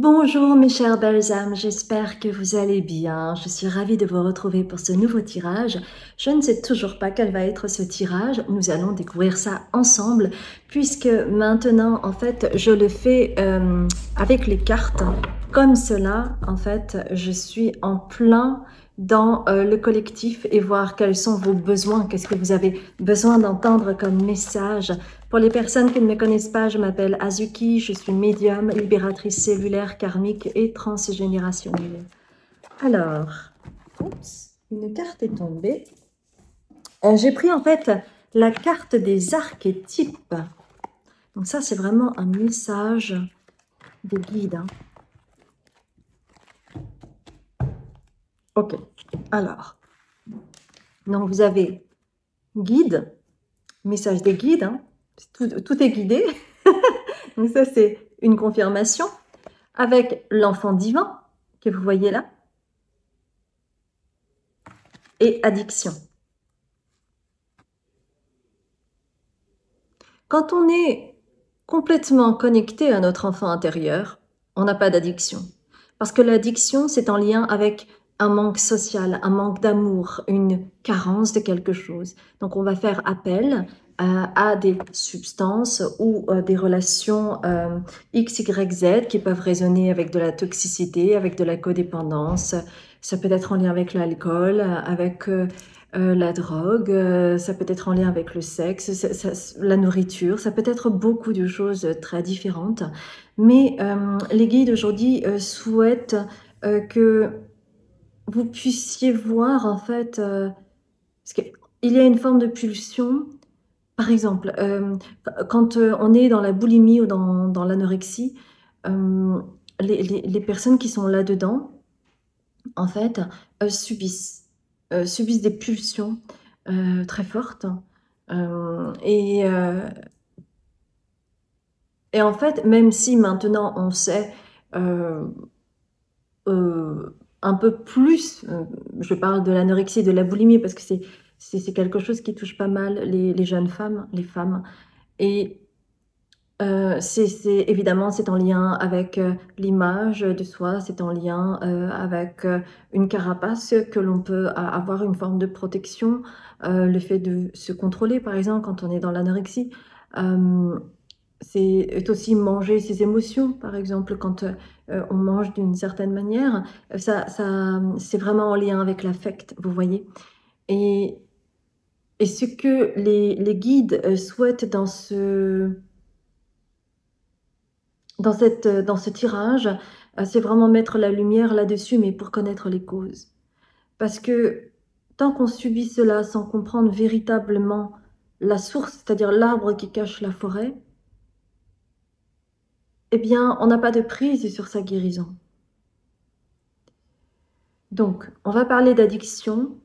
Bonjour mes chères belles âmes, j'espère que vous allez bien. Je suis ravie de vous retrouver pour ce nouveau tirage. Je ne sais toujours pas quel va être ce tirage, nous allons découvrir ça ensemble puisque maintenant en fait je le fais avec les cartes. Comme cela, en fait, je suis en plein dans le collectif et voir quels sont vos besoins, qu'est-ce que vous avez besoin d'entendre comme message. Pour les personnes qui ne me connaissent pas, je m'appelle Azuki, je suis médium, libératrice cellulaire, karmique et transgénérationnelle. Alors, oups, une carte est tombée. J'ai pris en fait la carte des archétypes. Donc ça, c'est vraiment un message des guides. Hein. Ok, alors, donc vous avez guide, message des guides, hein. Tout est guidé. Donc ça, c'est une confirmation avec l'enfant divin que vous voyez là et addiction. Quand on est complètement connecté à notre enfant intérieur, on n'a pas d'addiction. Parce que l'addiction, c'est en lien avec un manque social, un manque d'amour, une carence de quelque chose. Donc on va faire appel à des substances ou des relations X, Y, Z qui peuvent résonner avec de la toxicité, avec de la codépendance. Ça peut être en lien avec l'alcool, avec la drogue, ça peut être en lien avec le sexe, la nourriture, ça peut être beaucoup de choses très différentes. Mais les guides aujourd'hui souhaitent que vous puissiez voir en fait, parce qu'il y a une forme de pulsion. Par exemple, quand on est dans la boulimie ou dans l'anorexie, les personnes qui sont là-dedans, en fait, subissent des pulsions très fortes. Et en fait, même si maintenant on sait un peu plus, je parle de l'anorexie et de la boulimie parce que c'est quelque chose qui touche pas mal les jeunes femmes, les femmes. Et évidemment, c'est en lien avec l'image de soi, c'est en lien avec une carapace que l'on peut avoir une forme de protection, le fait de se contrôler, par exemple, quand on est dans l'anorexie. C'est aussi manger ses émotions, par exemple, quand on mange d'une certaine manière. C'est vraiment en lien avec l'affect, vous voyez. Et ce que les guides souhaitent dans ce tirage, c'est vraiment mettre la lumière là-dessus, mais pour connaître les causes. Parce que tant qu'on subit cela sans comprendre véritablement la source, c'est-à-dire l'arbre qui cache la forêt, eh bien, on n'a pas de prise sur sa guérison. Donc, on va parler d'addiction.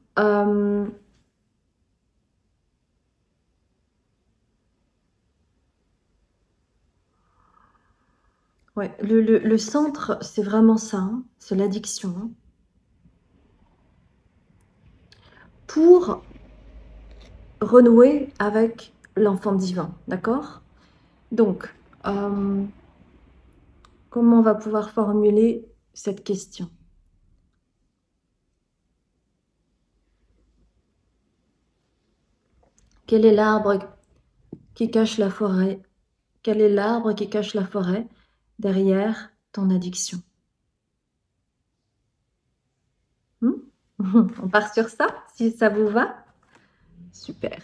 Ouais, le centre, c'est vraiment ça, hein, c'est l'addiction. Hein. Pour renouer avec l'enfant divin, d'accord? Donc, comment on va pouvoir formuler cette question? Quel est l'arbre qui cache la forêt? Quel est l'arbre qui cache la forêt derrière ton addiction? On part sur ça, si ça vous va? Super.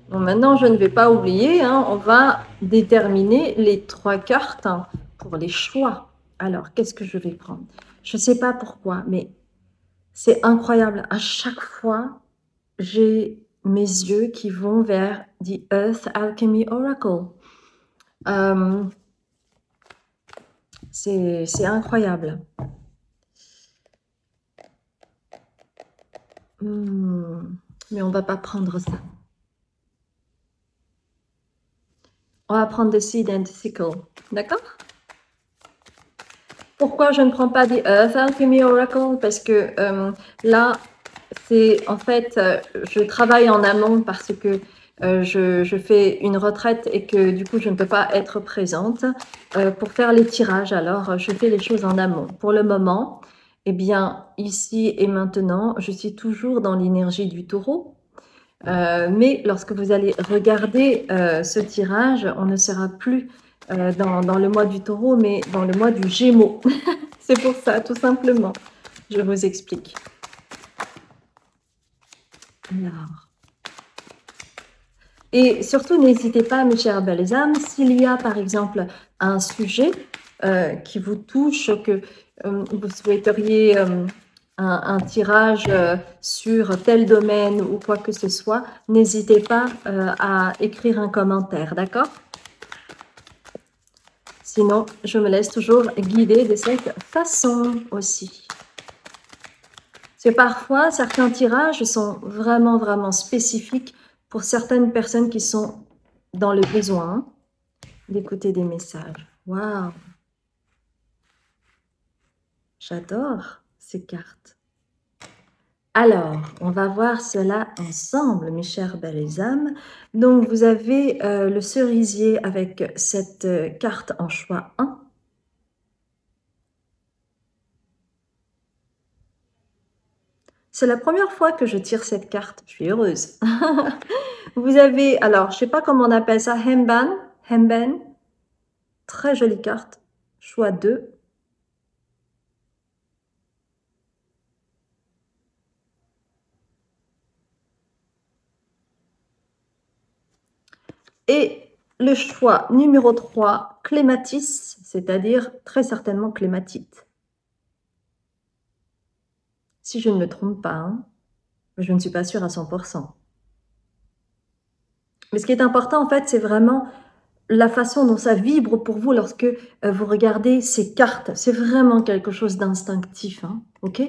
Bon, maintenant, je ne vais pas oublier, hein, on va déterminer les 3 cartes pour les choix. Alors, qu'est-ce que je vais prendre? Je ne sais pas pourquoi, mais c'est incroyable. À chaque fois, j'ai mes yeux qui vont vers The Earth Alchemy Oracle. C'est incroyable. Mais on ne va pas prendre ça. On va prendre The Seed and Sickle. D'accord? Pourquoi je ne prends pas The Earth Alchemy Oracle? Parce que là, c'est en fait, je travaille en amont parce que je fais une retraite et que du coup je ne peux pas être présente pour faire les tirages. Alors je fais les choses en amont. Pour le moment, eh bien ici et maintenant, je suis toujours dans l'énergie du taureau. Mais lorsque vous allez regarder ce tirage, on ne sera plus dans le mois du taureau, mais dans le mois du Gémeaux. C'est pour ça, tout simplement. Je vous explique. Alors. Et surtout, n'hésitez pas, mes chères belles âmes, s'il y a par exemple un sujet qui vous touche, que vous souhaiteriez un tirage sur tel domaine ou quoi que ce soit, n'hésitez pas à écrire un commentaire, d'accord? Sinon, je me laisse toujours guider de cette façon aussi. C'est parfois, certains tirages sont vraiment, vraiment spécifiques pour certaines personnes qui sont dans le besoin d'écouter des messages. Waouh! J'adore ces cartes. Alors, on va voir cela ensemble, mes chères belles âmes. Donc, vous avez le cerisier avec cette carte en choix 1. C'est la première fois que je tire cette carte. Je suis heureuse. Vous avez, alors, je ne sais pas comment on appelle ça, Hemben. Très jolie carte. Choix 2. Et le choix numéro 3, clématis, c'est-à-dire très certainement clématite. Si je ne me trompe pas, hein, je ne suis pas sûre à 100%. Mais ce qui est important, en fait, c'est vraiment la façon dont ça vibre pour vous lorsque vous regardez ces cartes. C'est vraiment quelque chose d'instinctif, hein, ok?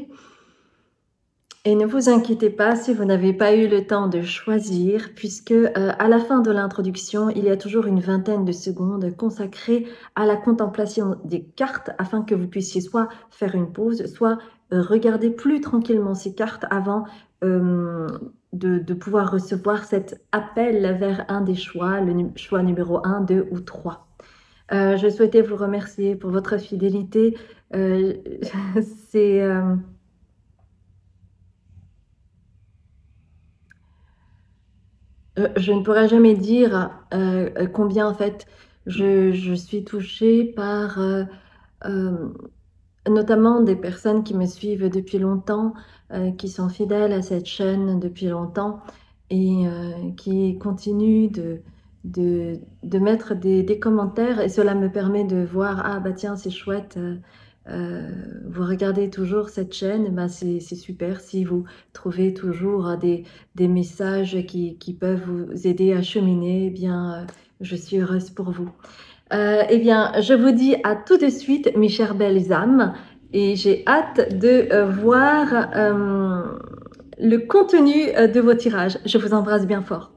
Et ne vous inquiétez pas si vous n'avez pas eu le temps de choisir, puisque à la fin de l'introduction, il y a toujours une vingtaine de secondes consacrées à la contemplation des cartes, afin que vous puissiez soit faire une pause, soit regarder plus tranquillement ces cartes avant de pouvoir recevoir cet appel vers un des choix, le choix numéro 1, 2 ou 3. Je souhaitais vous remercier pour votre fidélité. C'est... je ne pourrais jamais dire combien en fait je suis touchée par notamment des personnes qui me suivent depuis longtemps, qui sont fidèles à cette chaîne depuis longtemps et qui continuent de mettre des commentaires, et cela me permet de voir, ah bah tiens, c'est chouette, vous regardez toujours cette chaîne, bah c'est super si vous trouvez toujours des messages qui peuvent vous aider à cheminer, eh bien je suis heureuse pour vous. Eh bien, je vous dis à tout de suite, mes chères belles âmes, et j'ai hâte de voir le contenu de vos tirages. Je vous embrasse bien fort.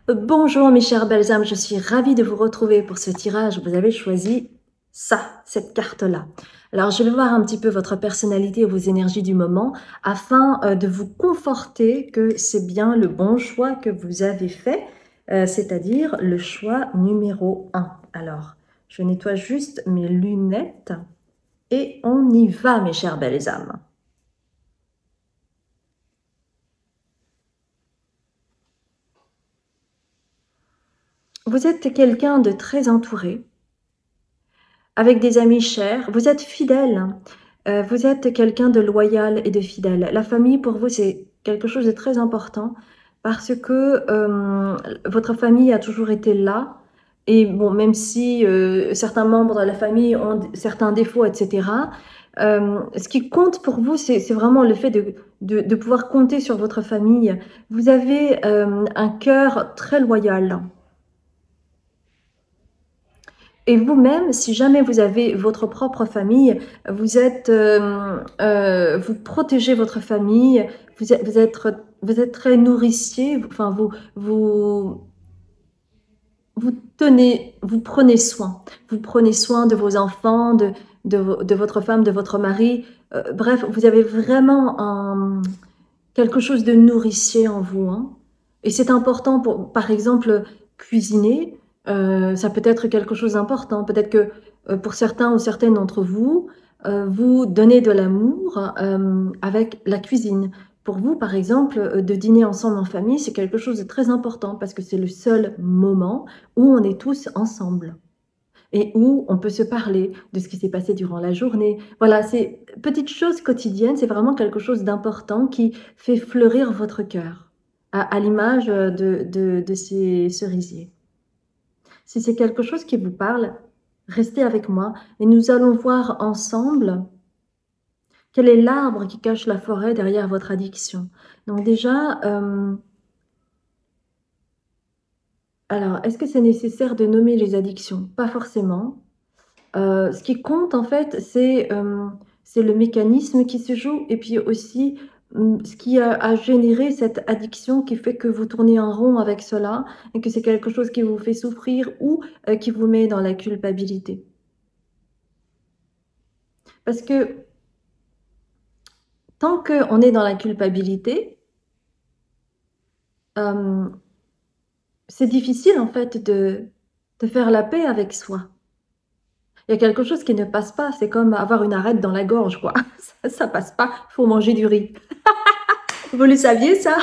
Bonjour mes chères belles âmes, je suis ravie de vous retrouver pour ce tirage. Vous avez choisi ça, cette carte-là. Alors je vais voir un petit peu votre personnalité et vos énergies du moment afin de vous conforter que c'est bien le bon choix que vous avez fait, c'est-à-dire le choix numéro 1. Alors, je nettoie juste mes lunettes et on y va mes chères belles âmes. Vous êtes quelqu'un de très entouré, avec des amis chers, vous êtes fidèle, vous êtes quelqu'un de loyal et de fidèle. La famille, pour vous, c'est quelque chose de très important parce que votre famille a toujours été là. Et bon, même si certains membres de la famille ont certains défauts, etc., ce qui compte pour vous, c'est vraiment le fait de pouvoir compter sur votre famille. Vous avez un cœur très loyal. Et vous-même, si jamais vous avez votre propre famille, vous protégez votre famille, vous êtes très nourricier, enfin vous prenez soin de vos enfants, de votre femme, de votre mari. Bref, vous avez vraiment quelque chose de nourricier en vous, hein. Et c'est important pour, par exemple, cuisiner. Ça peut être quelque chose d'important. Peut-être que pour certains ou certaines d'entre vous, vous donnez de l'amour avec la cuisine. Pour vous, par exemple, de dîner ensemble en famille, c'est quelque chose de très important parce que c'est le seul moment où on est tous ensemble et où on peut se parler de ce qui s'est passé durant la journée. Voilà, ces petites choses quotidiennes, c'est vraiment quelque chose d'important qui fait fleurir votre cœur, à l'image de ces cerisiers. Si c'est quelque chose qui vous parle, restez avec moi et nous allons voir ensemble quel est l'arbre qui cache la forêt derrière votre addiction. Donc déjà, alors, est-ce que c'est nécessaire de nommer les addictions? Pas forcément. Ce qui compte en fait, c'est le mécanisme qui se joue et puis aussi ce qui a généré cette addiction qui fait que vous tournez en rond avec cela et que c'est quelque chose qui vous fait souffrir ou qui vous met dans la culpabilité. Parce que tant qu'on est dans la culpabilité, euh, c'est difficile en fait de faire la paix avec soi. Il y a quelque chose qui ne passe pas, c'est comme avoir une arête dans la gorge, quoi. Ça passe pas, faut manger du riz. Vous le saviez ça?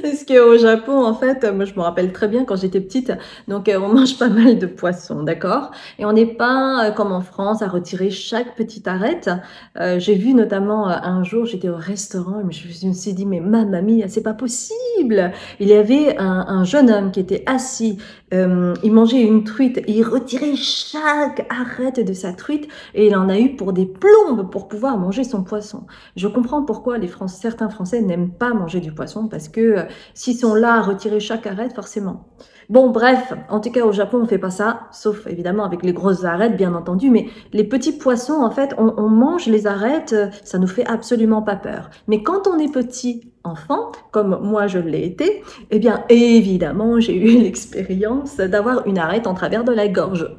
Parce qu'au Japon, en fait, moi je me rappelle très bien quand j'étais petite, donc on mange pas mal de poissons, d'accord? Et on n'est pas comme en France à retirer chaque petite arête. J'ai vu notamment un jour, j'étais au restaurant, et je me suis dit, mais mamma mia, c'est pas possible! Il y avait un jeune homme qui était assis, il mangeait une truite, et il retirait chaque arête de sa truite, et il en a eu pour des plombes pour pouvoir manger son poisson. Je comprends pourquoi certains Français n'aiment pas manger du poisson, parce que s'ils sont là à retirer chaque arête, forcément. Bon, bref, en tout cas au Japon on fait pas ça, sauf évidemment avec les grosses arêtes bien entendu, mais les petits poissons en fait, on mange les arêtes, ça nous fait absolument pas peur. Mais quand on est petit enfant, comme moi je l'ai été, eh bien évidemment j'ai eu l'expérience d'avoir une arête en travers de la gorge.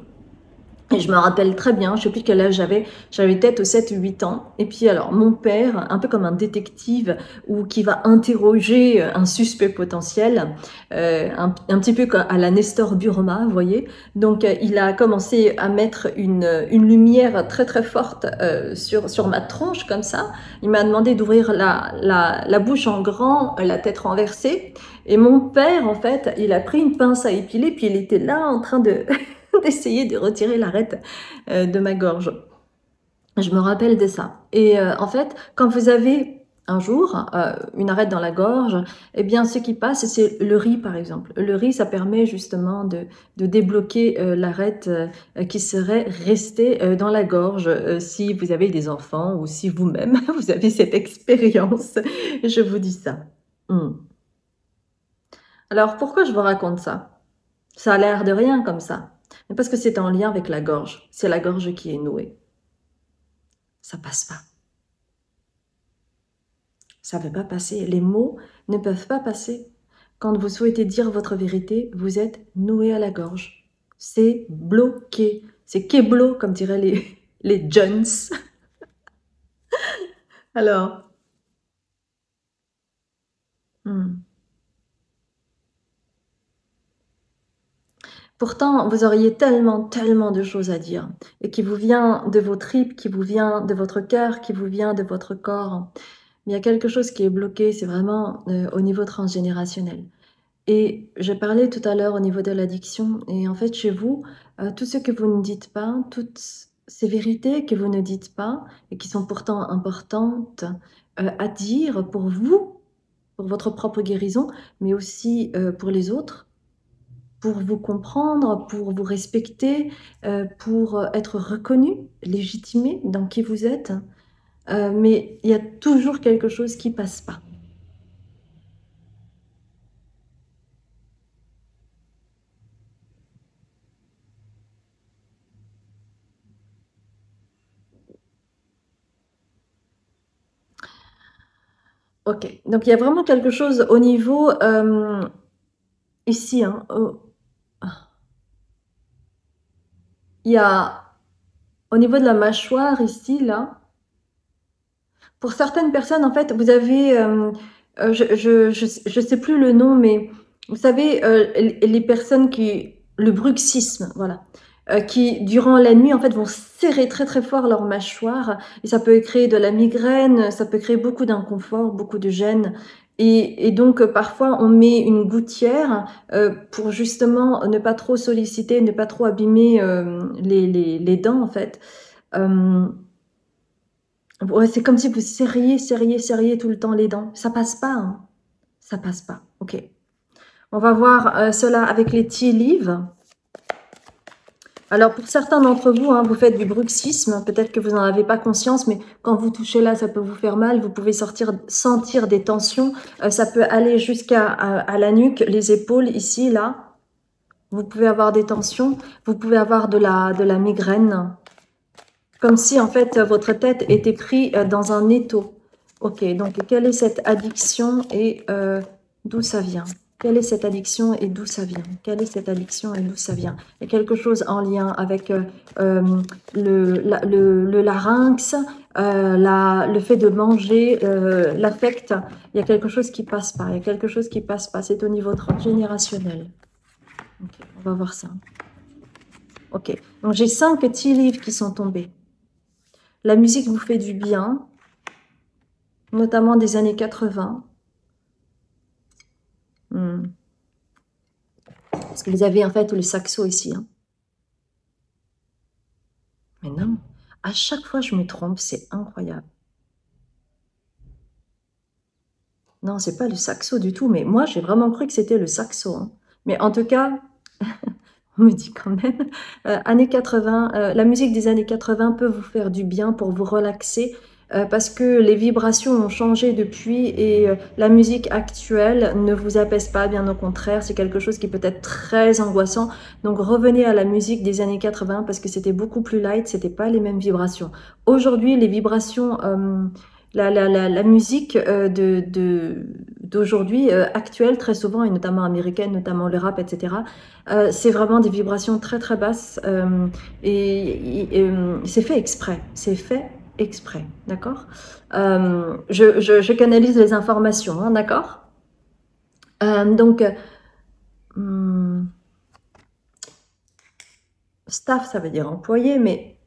Et je me rappelle très bien, je sais plus quel âge j'avais peut-être 7 ou 8 ans. Et puis alors, mon père, un peu comme un détective, ou qui va interroger un suspect potentiel, un petit peu à la Nestor Burma, vous voyez. Donc, il a commencé à mettre une lumière très très forte sur ma tronche, comme ça. Il m'a demandé d'ouvrir la bouche en grand, la tête renversée. Et mon père, en fait, il a pris une pince à épiler, puis il était là en train de d'essayer de retirer l'arête de ma gorge. Je me rappelle de ça. Et en fait, quand vous avez un jour une arête dans la gorge, eh bien, ce qui passe, c'est le riz, par exemple. Le riz, ça permet justement de débloquer l'arête qui serait restée dans la gorge si vous avez des enfants ou si vous-même, vous avez cette expérience. Je vous dis ça. Alors, pourquoi je vous raconte ça? Ça a l'air de rien comme ça. Mais parce que c'est en lien avec la gorge. C'est la gorge qui est nouée. Ça passe pas. Ça ne veut pas passer. Les mots ne peuvent pas passer. Quand vous souhaitez dire votre vérité, vous êtes noué à la gorge. C'est bloqué. C'est keblo, comme diraient les Jones. Alors, hmm. Pourtant, vous auriez tellement, tellement de choses à dire, et qui vous vient de vos tripes, qui vous vient de votre cœur, qui vous vient de votre corps. Mais il y a quelque chose qui est bloqué, c'est vraiment au niveau transgénérationnel. Et je parlais tout à l'heure au niveau de l'addiction, et en fait, chez vous, tout ce que vous ne dites pas, toutes ces vérités que vous ne dites pas, et qui sont pourtant importantes à dire pour vous, pour votre propre guérison, mais aussi pour les autres, pour vous comprendre, pour vous respecter, pour être reconnu, légitimé dans qui vous êtes. Mais il y a toujours quelque chose qui passe pas. Ok, donc il y a vraiment quelque chose au niveau ici, hein, il y a au niveau de la mâchoire ici, là. Pour certaines personnes, en fait, vous avez, je sais plus le nom, mais vous savez, les personnes qui, le bruxisme, voilà, qui durant la nuit, en fait, vont serrer très très fort leur mâchoire et ça peut créer de la migraine, ça peut créer beaucoup d'inconfort, beaucoup de gêne. Et donc, parfois, on met une gouttière pour justement ne pas trop solliciter, ne pas trop abîmer les dents, en fait. Euh, Ouais, c'est comme si vous serriez tout le temps les dents. Ça passe pas, hein. Ça passe pas. Ok. On va voir cela avec les tea leaves. Alors, pour certains d'entre vous, hein, vous faites du bruxisme. Peut-être que vous n'en avez pas conscience, mais quand vous touchez là, ça peut vous faire mal. Vous pouvez sentir des tensions. Ça peut aller jusqu'à à la nuque, les épaules, ici, là. Vous pouvez avoir des tensions. Vous pouvez avoir de la migraine. Comme si, en fait, votre tête était prise dans un étau. Ok, donc quelle est cette addiction et d'où ça vient? Quelle est cette addiction et d'où ça vient? Quelle est cette addiction et d'où ça vient? Il y a quelque chose en lien avec euh, le larynx, le fait de manger, l'affect. Il y a quelque chose qui passe pas. Il y a quelque chose qui passe pas. C'est au niveau transgénérationnel. Ok, on va voir ça. Ok, donc j'ai 5 tea leaves qui sont tombés. La musique vous fait du bien, notamment des années 80. Parce que vous avez en fait le saxo ici. Hein. Mais non, à chaque fois je me trompe, c'est incroyable. Non, c'est pas le saxo du tout, mais moi j'ai vraiment cru que c'était le saxo. Hein. Mais en tout cas, on me dit quand même, années 80, la musique des années 80 peut vous faire du bien pour vous relaxer parce que les vibrations ont changé depuis et la musique actuelle ne vous apaise pas, bien au contraire, c'est quelque chose qui peut être très angoissant. Donc revenez à la musique des années 80 parce que c'était beaucoup plus light, c'était pas les mêmes vibrations. Aujourd'hui, les vibrations, la musique d'aujourd'hui, actuelle, très souvent, et notamment américaine, notamment le rap, etc., c'est vraiment des vibrations très très basses c'est fait exprès. C'est fait exprès, d'accord je canalise les informations, hein, d'accord donc, staff, ça veut dire employé, mais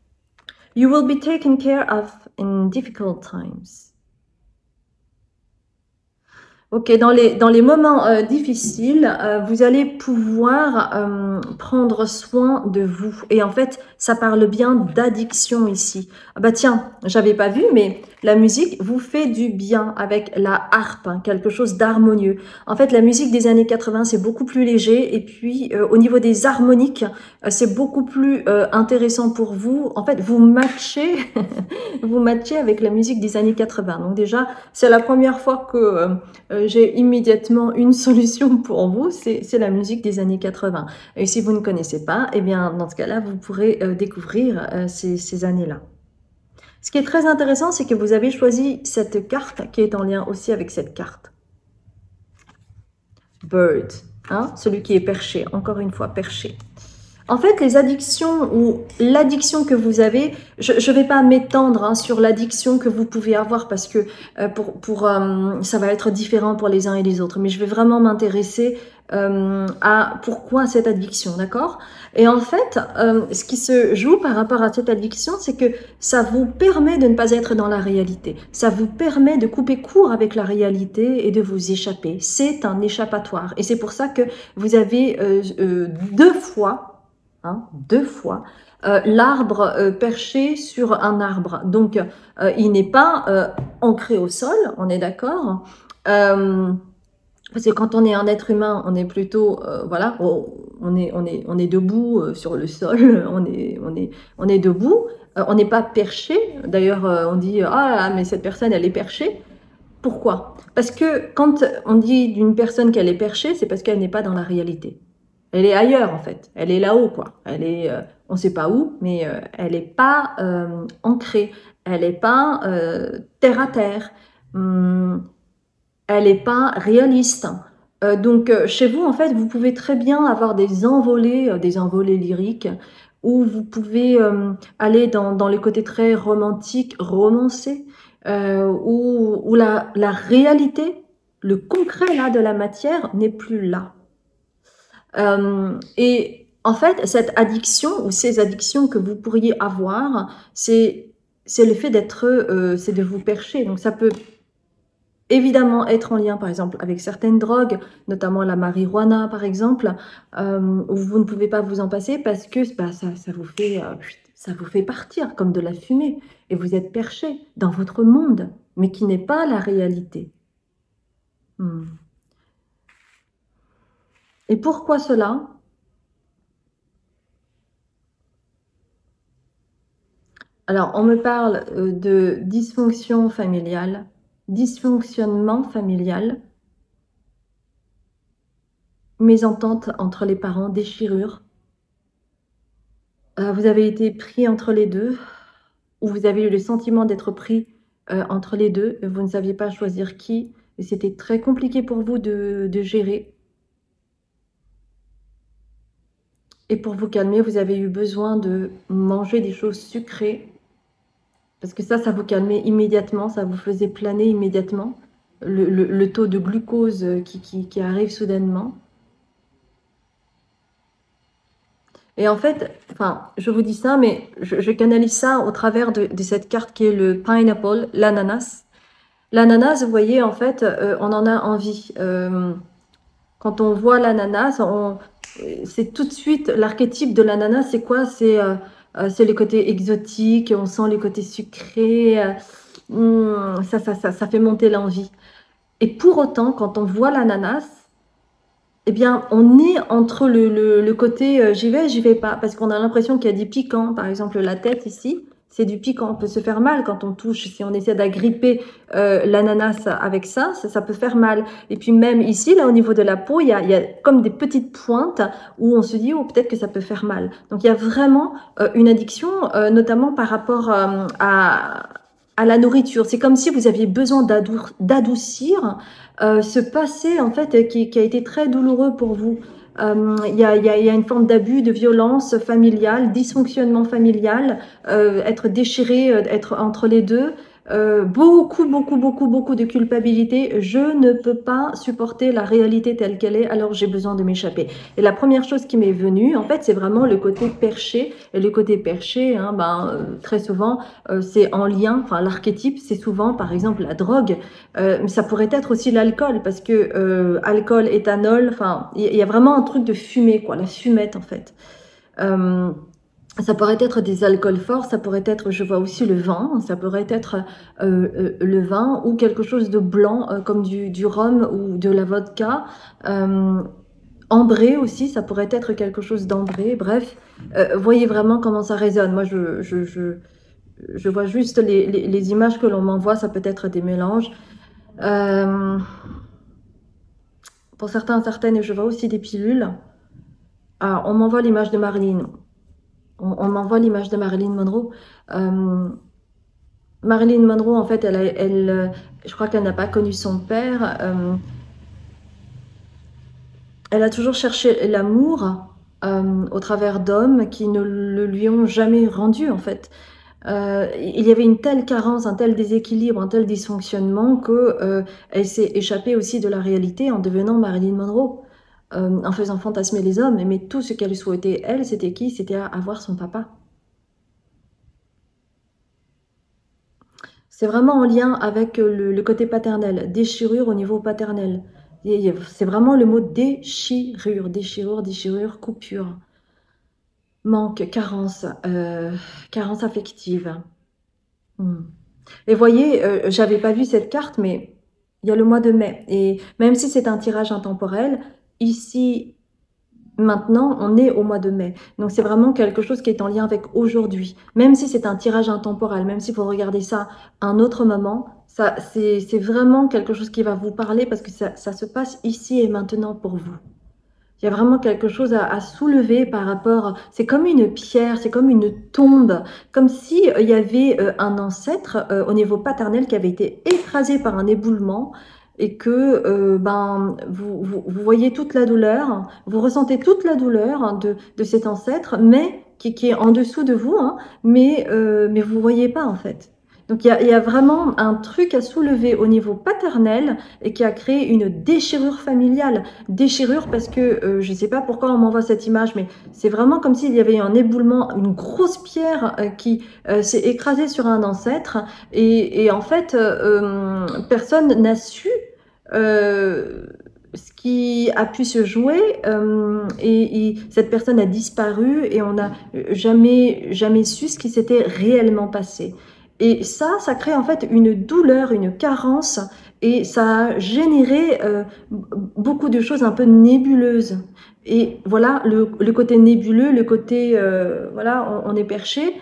you will be taken care of in difficult times. Ok, dans les moments difficiles, vous allez pouvoir prendre soin de vous. Et en fait, ça parle bien d'addiction ici. Ah bah tiens, j'avais pas vu, mais la musique vous fait du bien avec la harpe, hein, quelque chose d'harmonieux. En fait, la musique des années 80, c'est beaucoup plus léger. Et puis, au niveau des harmoniques, c'est beaucoup plus intéressant pour vous. En fait, vous matchez, vous matchez avec la musique des années 80. Donc déjà, c'est la première fois que j'ai immédiatement une solution pour vous, c'est la musique des années 80. Et si vous ne connaissez pas, eh bien, dans ce cas-là, vous pourrez découvrir ces années-là. Ce qui est très intéressant, c'est que vous avez choisi cette carte qui est en lien aussi avec cette carte. Bird, hein, celui qui est perché, encore une fois perché. En fait, les addictions ou l'addiction que vous avez, je ne vais pas m'étendre hein, sur l'addiction que vous pouvez avoir parce que ça va être différent pour les uns et les autres. Mais je vais vraiment m'intéresser à pourquoi cette addiction, d'accord? Et en fait, ce qui se joue par rapport à cette addiction, c'est que ça vous permet de ne pas être dans la réalité. Ça vous permet de couper court avec la réalité et de vous échapper. C'est un échappatoire. Et c'est pour ça que vous avez deux fois l'arbre perché sur un arbre. Donc, il n'est pas ancré au sol, on est d'accord parce que quand on est un être humain, on est plutôt, voilà, on est debout sur le sol, on est debout, on n'est pas perché. D'ailleurs, on dit, ah, mais cette personne, elle est perchée. Pourquoi? Parce que quand on dit d'une personne qu'elle est perchée, c'est parce qu'elle n'est pas dans la réalité. Elle est ailleurs en fait. Elle est là-haut quoi. Elle est, on ne sait pas où, mais elle n'est pas ancrée. Elle n'est pas terre à terre. Hum, elle n'est pas réaliste. Donc, chez vous, en fait, vous pouvez très bien avoir des envolées lyriques, où vous pouvez aller dans les côtés très romantiques, romancés, où la réalité, le concret là de la matière n'est plus là. Et en fait, cette addiction ou ces addictions que vous pourriez avoir, c'est le fait d'être, c'est de vous percher. Donc, ça peut évidemment être en lien, par exemple, avec certaines drogues, notamment la marijuana, par exemple, où vous ne pouvez pas vous en passer parce que bah, ça vous fait partir comme de la fumée. Et vous êtes perché dans votre monde, mais qui n'est pas la réalité. Et pourquoi cela? Alors, on me parle de dysfonction familiale, dysfonctionnement familial, mésentente entre les parents, déchirure. Vous avez été pris entre les deux, ou vous avez eu le sentiment d'être pris entre les deux, vous ne saviez pas choisir qui, et c'était très compliqué pour vous de gérer. Et pour vous calmer, vous avez eu besoin de manger des choses sucrées, parce que ça vous calmait immédiatement, ça vous faisait planer immédiatement, le taux de glucose qui arrive soudainement. Et en fait, enfin, je vous dis ça, mais je canalise ça au travers de cette carte qui est le pineapple, l'ananas. L'ananas, vous voyez, en fait, on en a envie. Quand on voit l'ananas, c'est tout de suite l'archétype de l'ananas, c'est quoi? C'est les côtés exotiques, on sent les côtés sucrés, ça fait monter l'envie. Et pour autant, quand on voit l'ananas, eh bien, on est entre le côté j'y vais pas, parce qu'on a l'impression qu'il y a du piquant. Par exemple, la tête ici, c'est du piquant. On peut se faire mal quand on touche. Si on essaie d'agripper l'ananas avec ça, ça peut faire mal. Et puis même ici, là, au niveau de la peau, il y a comme des petites pointes où on se dit, oh, peut-être que ça peut faire mal. Donc, il y a vraiment une addiction, notamment par rapport à la nourriture. C'est comme si vous aviez besoin d'adoucir ce passé en fait qui a été très douloureux pour vous. Il y a une forme d'abus, de violence familiale, dysfonctionnement familial, être déchiré, être entre les deux, beaucoup de culpabilité. Je ne peux pas supporter la réalité telle qu'elle est, alors j'ai besoin de m'échapper. Et la première chose qui m'est venue, en fait, c'est vraiment le côté perché. Et le côté perché, hein, très souvent, c'est en lien, enfin l'archétype, c'est souvent, par exemple, la drogue. Mais ça pourrait être aussi l'alcool, parce que alcool, éthanol, enfin, il y a vraiment un truc de fumée, quoi, la fumette, en fait. Ça pourrait être des alcools forts, ça pourrait être, je vois aussi le vin, ça pourrait être le vin ou quelque chose de blanc comme du rhum ou de la vodka. Ambré aussi, ça pourrait être quelque chose d'ambré. Bref, voyez vraiment comment ça résonne. Moi, je vois juste les images que l'on m'envoie, ça peut être des mélanges. Pour certains, certaines, je vois aussi des pilules. Alors, on m'envoie l'image de Marilyn. On m'envoie l'image de Marilyn Monroe. Marilyn Monroe, en fait, je crois qu'elle n'a pas connu son père. Elle a toujours cherché l'amour au travers d'hommes qui ne le lui ont jamais rendu, en fait. Il y avait une telle carence, un tel déséquilibre, un tel dysfonctionnement qu'elle s'est échappée aussi de la réalité en devenant Marilyn Monroe. En faisant fantasmer les hommes, mais tout ce qu'elle souhaitait, elle, c'était qui? C'était avoir son papa. C'est vraiment en lien avec le côté paternel, déchirure au niveau paternel. C'est vraiment le mot déchirure, déchirure, coupure, manque, carence, carence affective. Et voyez, j'avais pas vu cette carte, mais il y a le mois de mai. Et même si c'est un tirage intemporel, ici, maintenant, on est au mois de mai. Donc, c'est vraiment quelque chose qui est en lien avec aujourd'hui. Même si c'est un tirage intemporel, même s'il faut regarder ça à un autre moment, c'est vraiment quelque chose qui va vous parler parce que ça se passe ici et maintenant pour vous. Il y a vraiment quelque chose à soulever par rapport... C'est comme une pierre, c'est comme une tombe, comme si il y avait un ancêtre au niveau paternel qui avait été écrasé par un éboulement et que vous voyez toute la douleur, vous ressentez toute la douleur de cet ancêtre, mais qui est en dessous de vous, hein, mais vous ne voyez pas en fait. Donc il y a vraiment un truc à soulever au niveau paternel et qui a créé une déchirure familiale. Déchirure parce que je ne sais pas pourquoi on m'envoie cette image, mais c'est vraiment comme s'il y avait un éboulement, une grosse pierre qui s'est écrasée sur un ancêtre et en fait personne n'a su ce qui a pu se jouer et cette personne a disparu et on n'a jamais su ce qui s'était réellement passé. Et ça crée en fait une douleur, une carence et ça a généré beaucoup de choses un peu nébuleuses. Et voilà, le côté nébuleux, le côté, voilà, on est perché.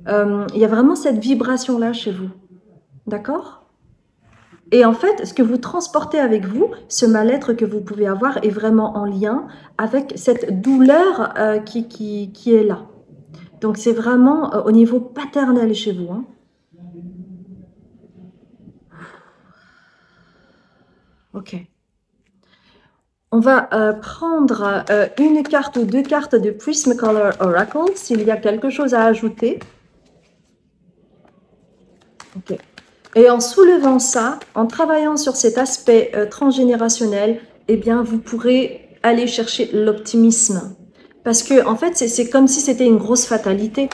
Il y a vraiment cette vibration-là chez vous. D'accord ? Et en fait, ce que vous transportez avec vous, ce mal-être que vous pouvez avoir est vraiment en lien avec cette douleur qui est là. Donc c'est vraiment au niveau paternel chez vous. Hein. Ok. On va prendre une carte ou deux cartes de Prismacolor Oracle s'il y a quelque chose à ajouter. Ok. Et en soulevant ça, en travaillant sur cet aspect transgénérationnel, eh bien, vous pourrez aller chercher l'optimisme. Parce que, en fait, c'est comme si c'était une grosse fatalité,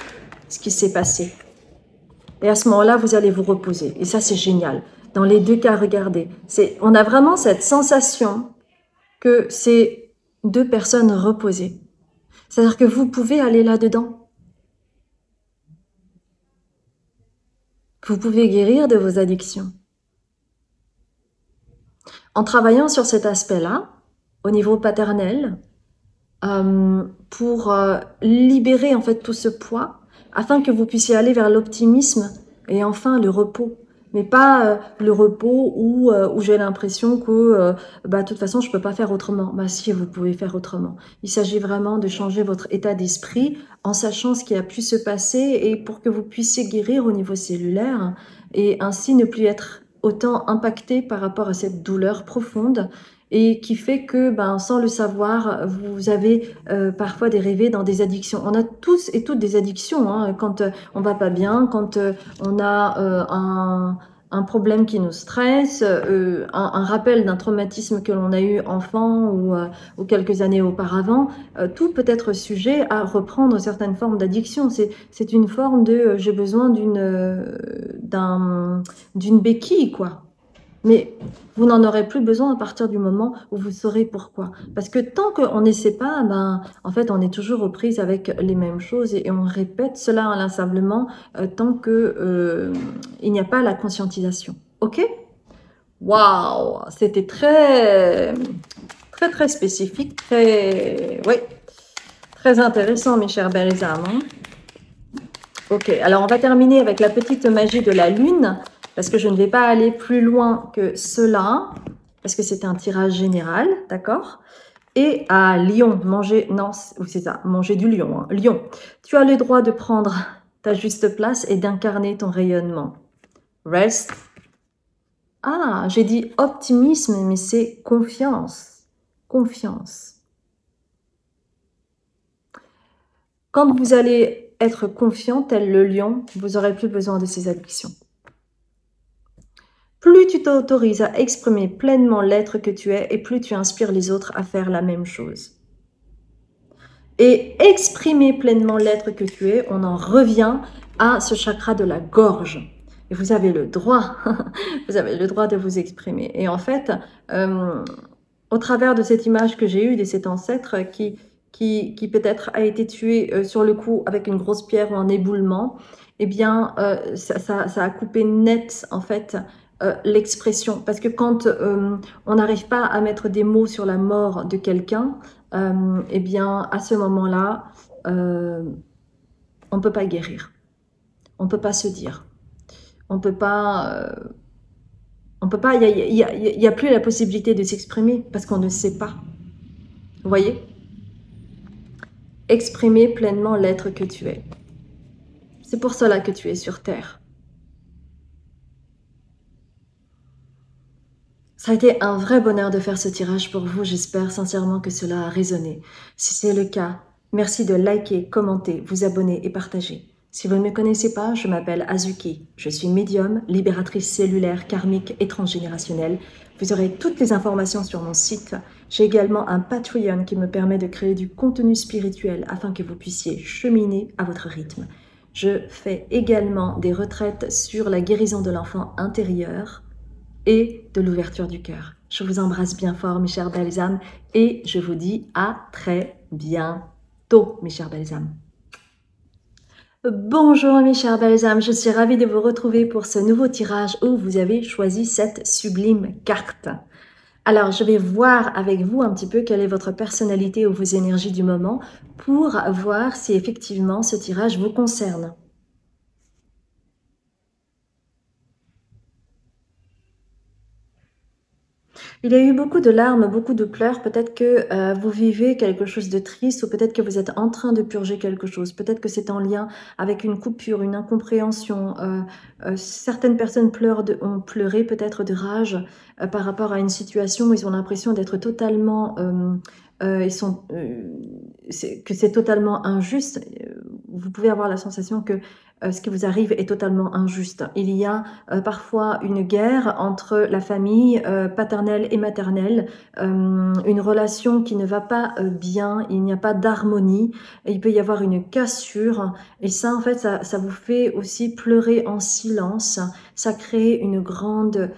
ce qui s'est passé. Et à ce moment-là, vous allez vous reposer. Et ça, c'est génial. Dans les deux cas, regardez. On a vraiment cette sensation que c'est deux personnes reposées. C'est-à-dire que vous pouvez aller là-dedans. Vous pouvez guérir de vos addictions. En travaillant sur cet aspect-là, au niveau paternel, pour libérer en fait tout ce poids, afin que vous puissiez aller vers l'optimisme et enfin le repos. Mais pas le repos où j'ai l'impression que de toute façon je peux pas faire autrement. Bah si, vous pouvez faire autrement. Il s'agit vraiment de changer votre état d'esprit en sachant ce qui a pu se passer et pour que vous puissiez guérir au niveau cellulaire et ainsi ne plus être autant impacté par rapport à cette douleur profonde et qui fait que, sans le savoir, vous avez parfois dérivé dans des addictions. On a tous et toutes des addictions, hein, quand on va pas bien, quand on a un problème qui nous stresse, un rappel d'un traumatisme que l'on a eu enfant ou quelques années auparavant, tout peut être sujet à reprendre certaines formes d'addiction. C'est une forme de j'ai besoin d'une béquille, quoi. Mais vous n'en aurez plus besoin à partir du moment où vous saurez pourquoi. Parce que tant qu'on ne sait pas, en fait, on est toujours aux prises avec les mêmes choses et on répète cela inlassablement tant que il n'y a pas la conscientisation. Ok? Waouh! C'était très, très, très spécifique, très intéressant, mes chers belles âmes. Hein? Ok, alors on va terminer avec la petite magie de la lune. Parce que je ne vais pas aller plus loin que cela, parce que c'est un tirage général, d'accord? Et à Lion, manger du lion. Hein. Lion, tu as le droit de prendre ta juste place et d'incarner ton rayonnement. Rest. Ah, j'ai dit optimisme, mais c'est confiance. Confiance. Quand vous allez être confiant, tel le lion, vous n'aurez plus besoin de ces addictions. Plus tu t'autorises à exprimer pleinement l'être que tu es et plus tu inspires les autres à faire la même chose. Et exprimer pleinement l'être que tu es, on en revient à ce chakra de la gorge. Et vous avez le droit, vous avez le droit de vous exprimer. Et en fait, au travers de cette image que j'ai eue de cet ancêtre qui peut-être a été tué sur le coup avec une grosse pierre ou un éboulement, eh bien, ça a coupé net, en fait, l'expression. Parce que quand on n'arrive pas à mettre des mots sur la mort de quelqu'un, eh bien, à ce moment-là, on ne peut pas guérir. On ne peut pas se dire. On peut pas... il y a plus la possibilité de s'exprimer parce qu'on ne sait pas. Vous voyez? Exprimer pleinement l'être que tu es. C'est pour cela que tu es sur Terre. Ça a été un vrai bonheur de faire ce tirage pour vous. J'espère sincèrement que cela a résonné. Si c'est le cas, merci de liker, commenter, vous abonner et partager. Si vous ne me connaissez pas, je m'appelle Azuki. Je suis médium, libératrice cellulaire, karmique et transgénérationnelle. Vous aurez toutes les informations sur mon site. J'ai également un Patreon qui me permet de créer du contenu spirituel afin que vous puissiez cheminer à votre rythme. Je fais également des retraites sur la guérison de l'enfant intérieur et de l'ouverture du cœur. Je vous embrasse bien fort, mes chères belles âmes, et je vous dis à très bientôt, mes chères belles âmes. Bonjour mes chères belles âmes, je suis ravie de vous retrouver pour ce nouveau tirage où vous avez choisi cette sublime carte. Alors, je vais voir avec vous un petit peu quelle est votre personnalité ou vos énergies du moment pour voir si effectivement ce tirage vous concerne. Il y a eu beaucoup de larmes, beaucoup de pleurs. Peut-être que vous vivez quelque chose de triste ou peut-être que vous êtes en train de purger quelque chose. Peut-être que c'est en lien avec une coupure, une incompréhension. Certaines personnes ont pleuré peut-être de rage par rapport à une situation où ils ont l'impression d'être totalement... que c'est totalement injuste. Vous pouvez avoir la sensation que ce qui vous arrive est totalement injuste. Il y a parfois une guerre entre la famille paternelle et maternelle, une relation qui ne va pas bien, il n'y a pas d'harmonie, il peut y avoir une cassure, et ça en fait ça vous fait aussi pleurer en silence, ça crée une grande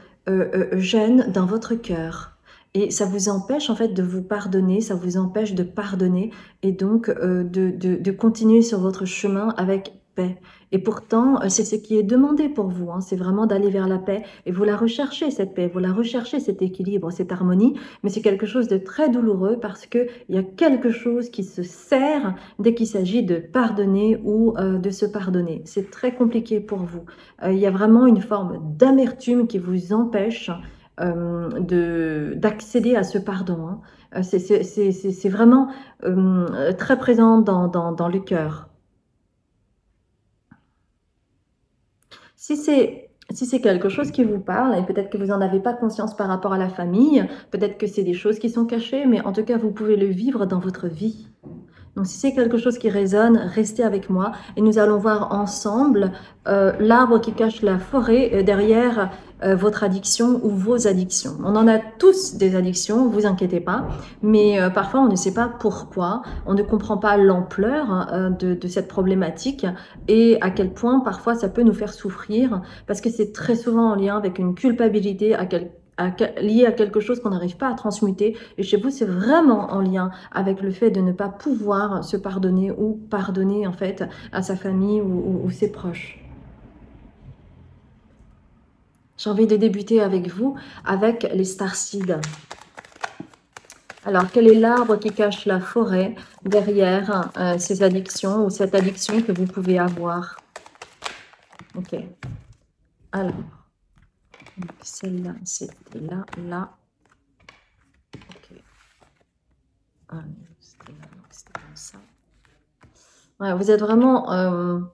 gêne dans votre cœur. Et ça vous empêche en fait de vous pardonner, ça vous empêche de pardonner et donc de continuer sur votre chemin avec paix. Et pourtant, c'est ce qui est demandé pour vous, hein, c'est vraiment d'aller vers la paix. Et vous la recherchez, cette paix, vous la recherchez, cet équilibre, cette harmonie, mais c'est quelque chose de très douloureux parce qu'il y a quelque chose qui se serre dès qu'il s'agit de pardonner ou de se pardonner. C'est très compliqué pour vous. Il y a vraiment une forme d'amertume qui vous empêche d'accéder à ce pardon. Hein. C'est vraiment très présent dans le cœur. Si c'est quelque chose qui vous parle, et peut-être que vous n'en avez pas conscience par rapport à la famille, peut-être que c'est des choses qui sont cachées, mais en tout cas, vous pouvez le vivre dans votre vie. Donc, si c'est quelque chose qui résonne, restez avec moi et nous allons voir ensemble l'arbre qui cache la forêt derrière votre addiction ou vos addictions. On en a tous des addictions, vous inquiétez pas, mais parfois on ne sait pas pourquoi, on ne comprend pas l'ampleur de cette problématique et à quel point parfois ça peut nous faire souffrir parce que c'est très souvent en lien avec une culpabilité lié à quelque chose qu'on n'arrive pas à transmuter. Et chez vous, c'est vraiment en lien avec le fait de ne pas pouvoir se pardonner ou pardonner en fait à sa famille ou ses proches. J'ai envie de débuter avec vous avec les starseeds. Alors, quel est l'arbre qui cache la forêt derrière ces addictions ou cette addiction que vous pouvez avoir? Ok. Alors, celle-là, c'était là, là. Ok. Ah, c'était là, donc c'était comme ça. Ouais, vous êtes vraiment...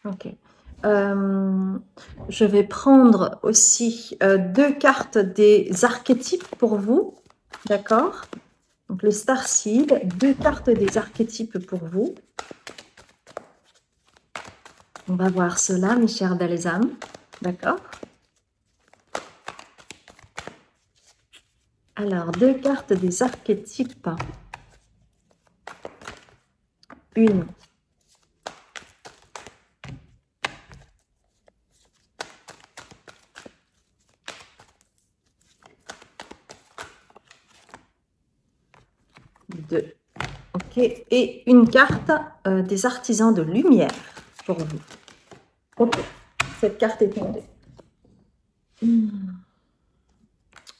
Ok. Je vais prendre aussi deux cartes des archétypes pour vous. D'accord? Donc les starseeds, deux cartes des archétypes pour vous. On va voir cela, mes chères belles âmes. D'accord? Alors, deux cartes des archétypes. Une. Deux. Ok. Et une carte des artisans de lumière pour vous. Ok. Cette carte est tombée.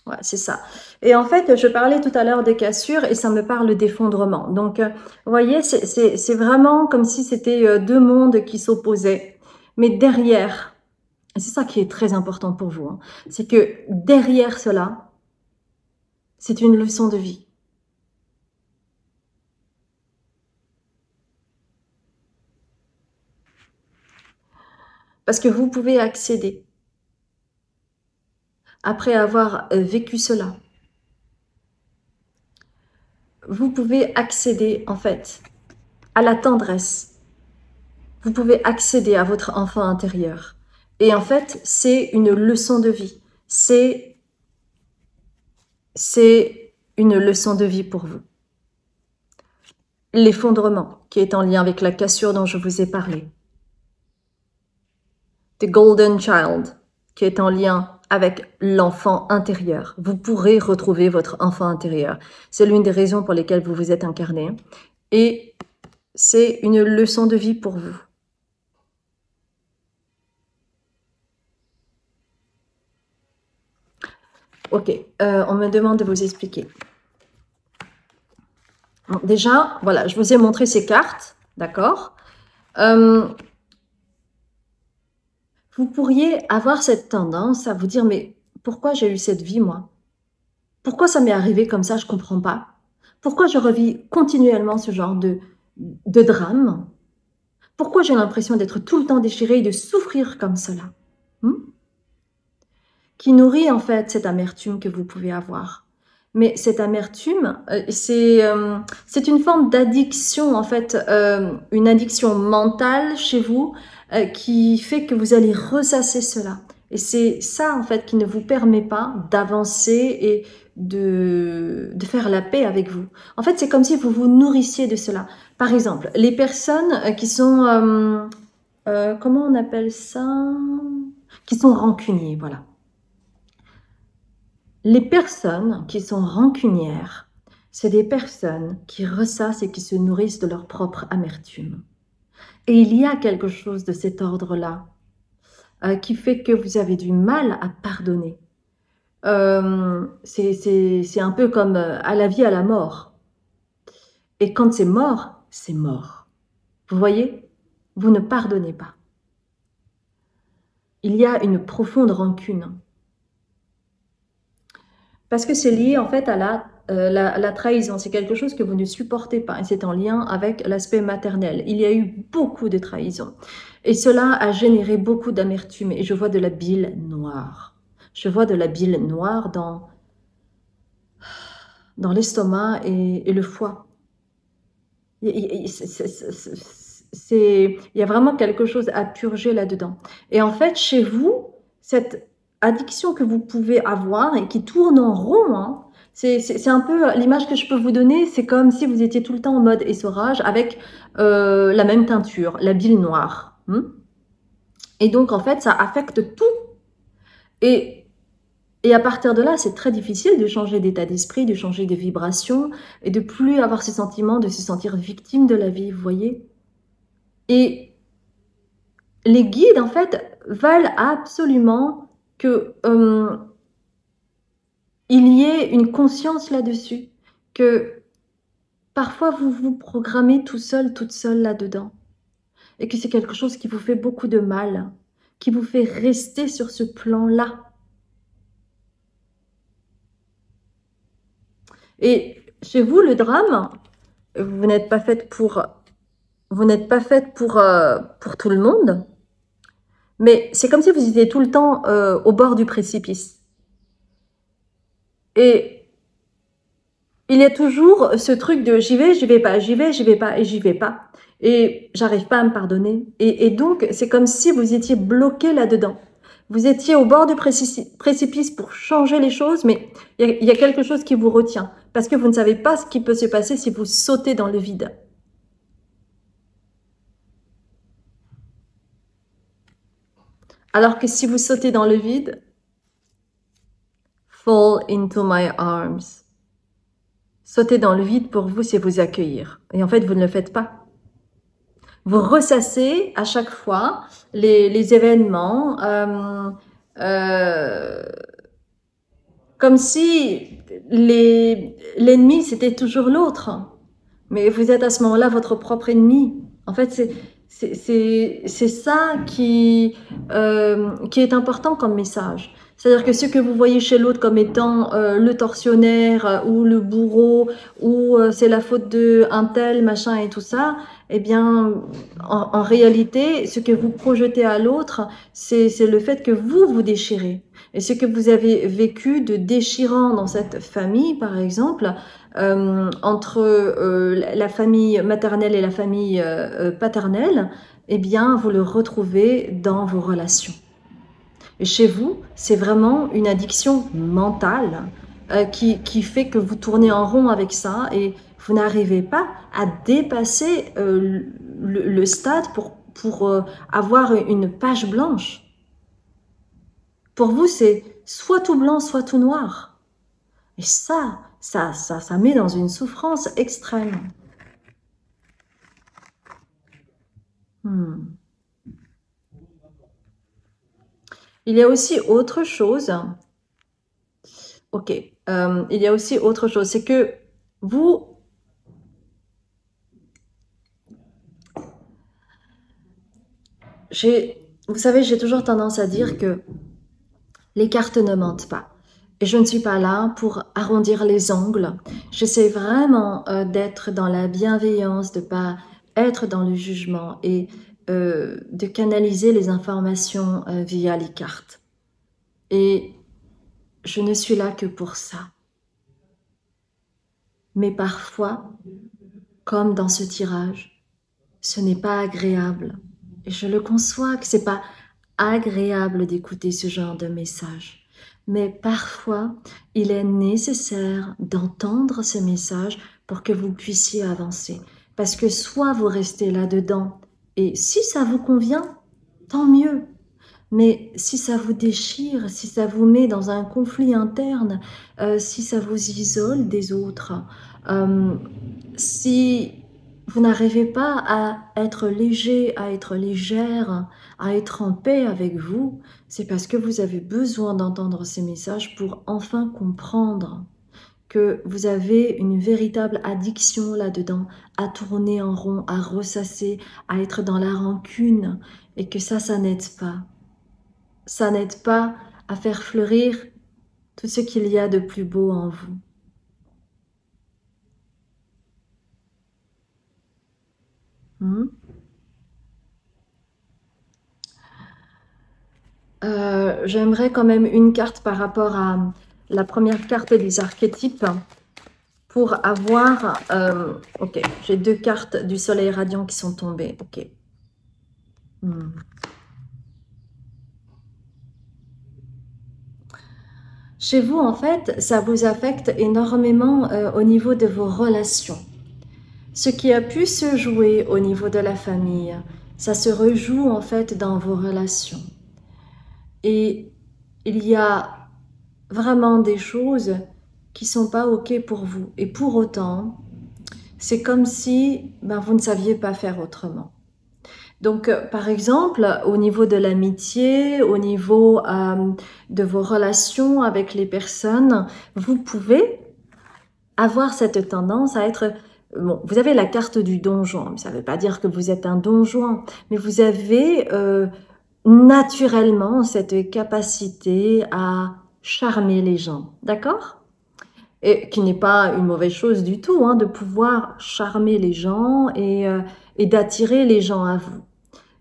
Ouais, c'est ça. Et en fait, je parlais tout à l'heure des cassures et ça me parle d'effondrement. Donc, vous voyez, c'est vraiment comme si c'était deux mondes qui s'opposaient. Mais derrière, et c'est ça qui est très important pour vous, hein, c'est que derrière cela, c'est une leçon de vie. Parce que vous pouvez accéder, après avoir vécu cela, vous pouvez accéder en fait à la tendresse. Vous pouvez accéder à votre enfant intérieur. Et en fait, c'est une leçon de vie. C'est une leçon de vie pour vous. L'effondrement, qui est en lien avec la cassure dont je vous ai parlé. The Golden Child, qui est en lien avec l'enfant intérieur. Vous pourrez retrouver votre enfant intérieur. C'est l'une des raisons pour lesquelles vous vous êtes incarné. Et c'est une leçon de vie pour vous. Ok, on me demande de vous expliquer. Bon, déjà, voilà, je vous ai montré ces cartes, d'accord? Vous pourriez avoir cette tendance à vous dire, mais pourquoi j'ai eu cette vie, moi? Pourquoi ça m'est arrivé comme ça? Je ne comprends pas. Pourquoi je revis continuellement ce genre de drame? Pourquoi j'ai l'impression d'être tout le temps déchirée et de souffrir comme cela? Qui nourrit en fait cette amertume que vous pouvez avoir. Mais cette amertume, c'est une forme d'addiction, en fait, une addiction mentale chez vous qui fait que vous allez ressasser cela. Et c'est ça, en fait, qui ne vous permet pas d'avancer et de faire la paix avec vous. En fait, c'est comme si vous vous nourrissiez de cela. Par exemple, les personnes qui sont, comment on appelle ça? Qui sont rancuniers, voilà. Les personnes qui sont rancunières, c'est des personnes qui ressassent et qui se nourrissent de leur propre amertume. Et il y a quelque chose de cet ordre-là qui fait que vous avez du mal à pardonner. C'est un peu comme à la vie, à la mort. Et quand c'est mort, c'est mort. Vous voyez? Vous ne pardonnez pas. Il y a une profonde rancune. Parce que c'est lié en fait à la trahison. C'est quelque chose que vous ne supportez pas. Et c'est en lien avec l'aspect maternel. Il y a eu beaucoup de trahison. Et cela a généré beaucoup d'amertume. Et je vois de la bile noire. Je vois de la bile noire dans l'estomac et le foie. Il y a vraiment quelque chose à purger là-dedans. Et en fait, chez vous, cette addiction que vous pouvez avoir et qui tourne en rond, hein, c'est un peu l'image que je peux vous donner, c'est comme si vous étiez tout le temps en mode essorage avec la même teinture, la bile noire. Et donc, en fait, ça affecte tout. Et à partir de là, c'est très difficile de changer d'état d'esprit, de changer de vibration et de plus avoir ce sentiment de se sentir victime de la vie, vous voyez. Et les guides, en fait, veulent absolument que il y ait une conscience là-dessus, que parfois vous vous programmez tout seul, toute seule là-dedans, et que c'est quelque chose qui vous fait beaucoup de mal, qui vous fait rester sur ce plan-là. Et chez vous, le drame, vous n'êtes pas faite pour tout le monde, mais c'est comme si vous étiez tout le temps au bord du précipice. Et il y a toujours ce truc de j'y vais pas, j'y vais pas et j'y vais pas. Et j'arrive pas à me pardonner. Et donc, c'est comme si vous étiez bloqué là-dedans. Vous étiez au bord du précipice pour changer les choses, mais il y a quelque chose qui vous retient. Parce que vous ne savez pas ce qui peut se passer si vous sautez dans le vide. Alors que si vous sautez dans le vide, fall into my arms. Sauter dans le vide pour vous, c'est vous accueillir. Et en fait, vous ne le faites pas. Vous ressassez à chaque fois les événements comme si l'ennemi, c'était toujours l'autre. Mais vous êtes à ce moment-là votre propre ennemi. En fait, c'est ça qui est important comme message. C'est-à-dire que ce que vous voyez chez l'autre comme étant le tortionnaire ou le bourreau ou c'est la faute de un tel, machin et tout ça, eh bien, en réalité, ce que vous projetez à l'autre, c'est le fait que vous déchirez. Et ce que vous avez vécu de déchirant dans cette famille, par exemple, entre la famille maternelle et la famille paternelle, eh bien, vous le retrouvez dans vos relations. Et chez vous, c'est vraiment une addiction mentale qui fait que vous tournez en rond avec ça et vous n'arrivez pas à dépasser le stade pour avoir une page blanche. Pour vous, c'est soit tout blanc, soit tout noir. Et ça met dans une souffrance extrême. Il y a aussi autre chose. Ok. Il y a aussi autre chose. C'est que vous savez, j'ai toujours tendance à dire que les cartes ne mentent pas. Et je ne suis pas là pour arrondir les angles. J'essaie vraiment d'être dans la bienveillance, de pas être dans le jugement et de canaliser les informations via les cartes. Et je ne suis là que pour ça. Mais parfois, comme dans ce tirage, ce n'est pas agréable. Et je le conçois que c'est pas agréable d'écouter ce genre de message. Mais parfois, il est nécessaire d'entendre ce message pour que vous puissiez avancer. Parce que soit vous restez là-dedans, et si ça vous convient, tant mieux. Mais si ça vous déchire, si ça vous met dans un conflit interne, si ça vous isole des autres, si vous n'arrivez pas à être léger, à être légère, à être en paix avec vous, c'est parce que vous avez besoin d'entendre ces messages pour enfin comprendre que vous avez une véritable addiction là-dedans, à tourner en rond, à ressasser, à être dans la rancune, et que ça n'aide pas. Ça n'aide pas à faire fleurir tout ce qu'il y a de plus beau en vous. J'aimerais quand même une carte par rapport à la première carte des archétypes pour avoir... ok, j'ai deux cartes du soleil radiant qui sont tombées. Ok. Chez vous, en fait, ça vous affecte énormément au niveau de vos relations. Ce qui a pu se jouer au niveau de la famille, ça se rejoue en fait dans vos relations. Et il y a vraiment des choses qui sont pas OK pour vous. Et pour autant, c'est comme si vous ne saviez pas faire autrement. Donc, par exemple, au niveau de l'amitié, au niveau de vos relations avec les personnes, vous pouvez avoir cette tendance à être... Bon, vous avez la carte du donjon, mais ça ne veut pas dire que vous êtes un donjon, mais vous avez naturellement cette capacité à charmer les gens, d'accord? Et qui n'est pas une mauvaise chose du tout, hein, de pouvoir charmer les gens et d'attirer les gens à vous.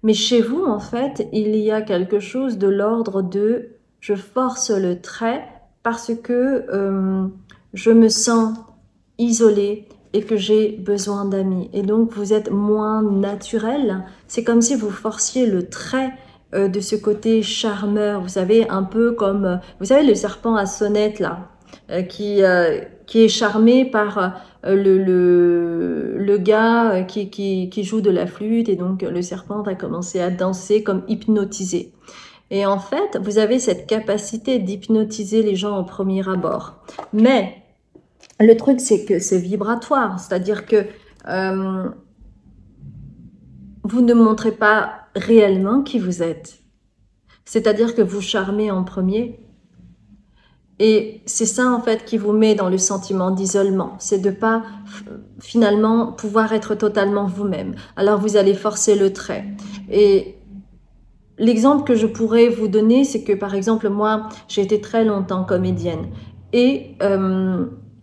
Mais chez vous, en fait, il y a quelque chose de l'ordre de « je force le trait parce que je me sens isolée et que j'ai besoin d'amis. » Et donc, vous êtes moins naturel. C'est comme si vous forciez le trait de ce côté charmeur. Vous savez, un peu comme... vous savez, le serpent à sonnette, là, qui est charmé par le gars qui joue de la flûte, et donc le serpent va commencer à danser comme hypnotisé. Et en fait, vous avez cette capacité d'hypnotiser les gens au premier abord. Mais le truc, c'est que c'est vibratoire, c'est-à-dire que vous ne montrez pas réellement qui vous êtes. C'est-à-dire que vous charmez en premier. Et c'est ça, en fait, qui vous met dans le sentiment d'isolement. C'est de pas, finalement, pouvoir être totalement vous-même. Alors, vous allez forcer le trait. Et l'exemple que je pourrais vous donner, c'est que, par exemple, moi, j'ai été très longtemps comédienne. Et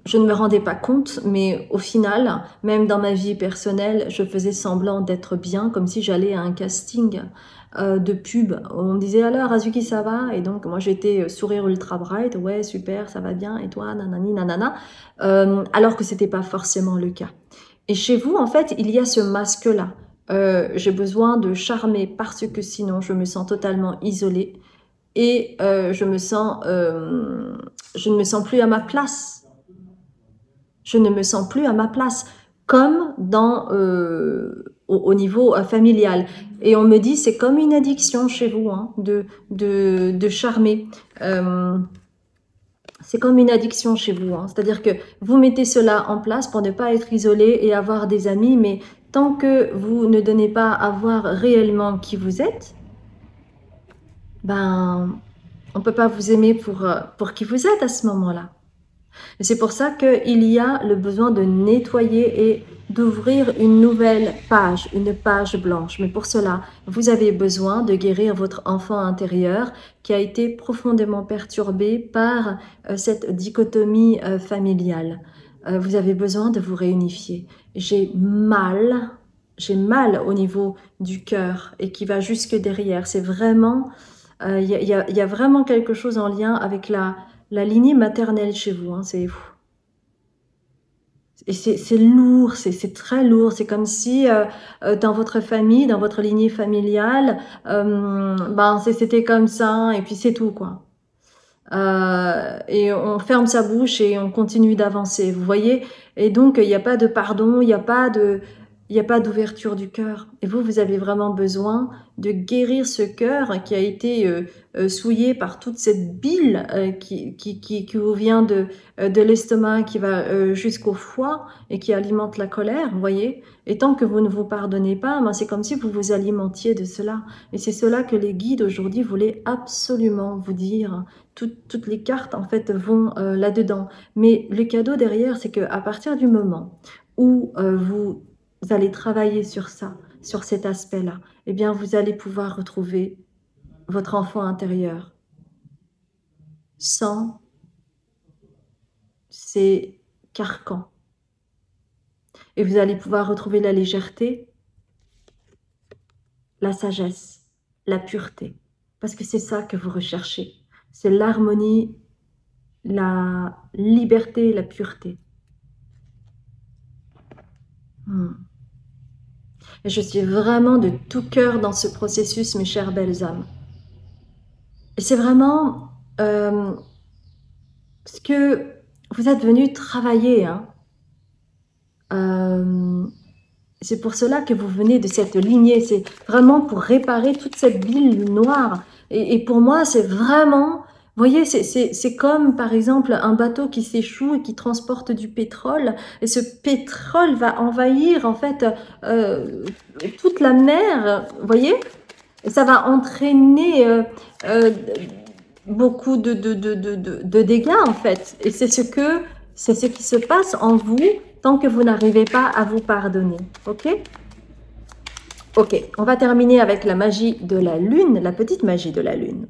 je ne me rendais pas compte, mais au final, même dans ma vie personnelle, je faisais semblant d'être bien, comme si j'allais à un casting de pub. On me disait alors, Azuki, ça va? Et donc, moi, j'étais sourire ultra bright, ouais, super, ça va bien, et toi, nanani, nanana, alors que c'était pas forcément le cas. Et chez vous, en fait, il y a ce masque-là. J'ai besoin de charmer parce que sinon, je me sens totalement isolée et je ne me sens plus à ma place. Je ne me sens plus à ma place, comme au niveau familial. Et on me dit, c'est comme une addiction chez vous, hein, de charmer. C'est comme une addiction chez vous. Hein. C'est-à-dire que vous mettez cela en place pour ne pas être isolé et avoir des amis, mais tant que vous ne donnez pas à voir réellement qui vous êtes, ben, on ne peut pas vous aimer pour qui vous êtes à ce moment-là. Et c'est pour ça qu'il y a le besoin de nettoyer et d'ouvrir une nouvelle page, une page blanche. Mais pour cela, vous avez besoin de guérir votre enfant intérieur qui a été profondément perturbé par cette dichotomie familiale. Vous avez besoin de vous réunifier. J'ai mal au niveau du cœur et qui va jusque derrière. C'est vraiment, il y a vraiment quelque chose en lien avec la lignée maternelle chez vous, hein, c'est lourd, c'est très lourd. C'est comme si dans votre famille, dans votre lignée familiale, ben c'était comme ça et puis c'est tout quoi. Et on ferme sa bouche et on continue d'avancer. Vous voyez? Et donc il n'y a pas de pardon, il n'y a pas d'ouverture du cœur. Et vous avez vraiment besoin de guérir ce cœur qui a été souillé par toute cette bile qui vous vient de l'estomac, qui va jusqu'au foie et qui alimente la colère, vous voyez. Et tant que vous ne vous pardonnez pas, ben c'est comme si vous vous alimentiez de cela. Et c'est cela que les guides aujourd'hui voulaient absolument vous dire. Toutes les cartes, en fait, vont là-dedans. Mais le cadeau derrière, c'est qu'à partir du moment où vous allez travailler sur ça, sur cet aspect-là, eh bien, vous allez pouvoir retrouver votre enfant intérieur sans ces carcans. Et vous allez pouvoir retrouver la légèreté, la sagesse, la pureté. Parce que c'est ça que vous recherchez. C'est l'harmonie, la liberté, la pureté. Et je suis vraiment de tout cœur dans ce processus, mes chères belles âmes. Et c'est vraiment ce que vous êtes venus travailler. Hein. C'est pour cela que vous venez de cette lignée. C'est vraiment pour réparer toute cette bile noire. Et pour moi, c'est vraiment... Vous voyez, c'est comme, par exemple, un bateau qui s'échoue et qui transporte du pétrole. Et ce pétrole va envahir, en fait, toute la mer. Vous voyez? Et ça va entraîner beaucoup de dégâts, en fait. Et c'est ce qui se passe en vous tant que vous n'arrivez pas à vous pardonner. OK? Ok, on va terminer avec la magie de la Lune, la petite magie de la Lune.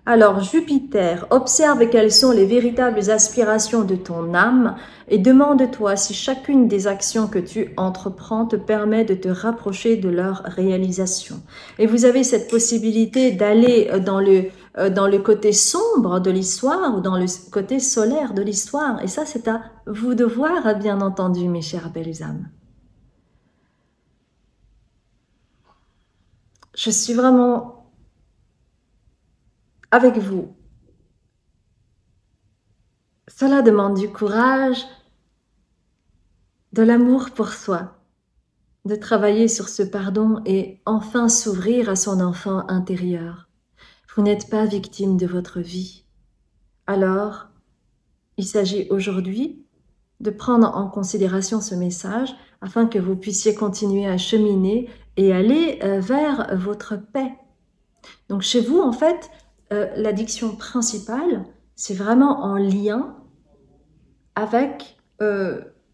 Alors, Jupiter, observe quelles sont les véritables aspirations de ton âme et demande-toi si chacune des actions que tu entreprends te permet de te rapprocher de leur réalisation. Et vous avez cette possibilité d'aller dans le côté sombre de l'histoire ou dans le côté solaire de l'histoire. Et ça, c'est à vous de voir, bien entendu, mes chères belles âmes. Je suis vraiment avec vous. Cela demande du courage, de l'amour pour soi, de travailler sur ce pardon et enfin s'ouvrir à son enfant intérieur. Vous n'êtes pas victime de votre vie. Alors, il s'agit aujourd'hui de prendre en considération ce message afin que vous puissiez continuer à cheminer et aller vers votre paix. Donc chez vous, en fait, l'addiction principale, c'est vraiment en lien avec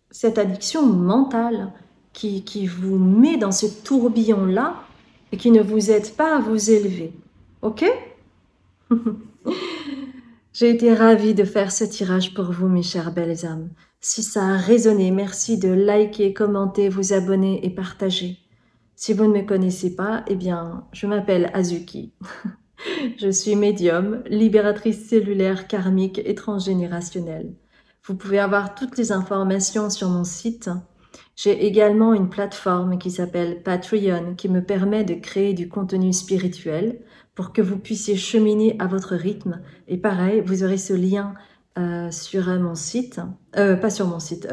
cette addiction mentale qui vous met dans ce tourbillon-là et qui ne vous aide pas à vous élever. Ok? J'ai été ravie de faire ce tirage pour vous, mes chères belles âmes. Si ça a résonné, merci de liker, commenter, vous abonner et partager. Si vous ne me connaissez pas, eh bien, je m'appelle Azuki. Je suis médium, libératrice cellulaire karmique et transgénérationnelle. Vous pouvez avoir toutes les informations sur mon site. J'ai également une plateforme qui s'appelle Patreon qui me permet de créer du contenu spirituel pour que vous puissiez cheminer à votre rythme. Et pareil, vous aurez ce lien sur mon site, pas sur mon site,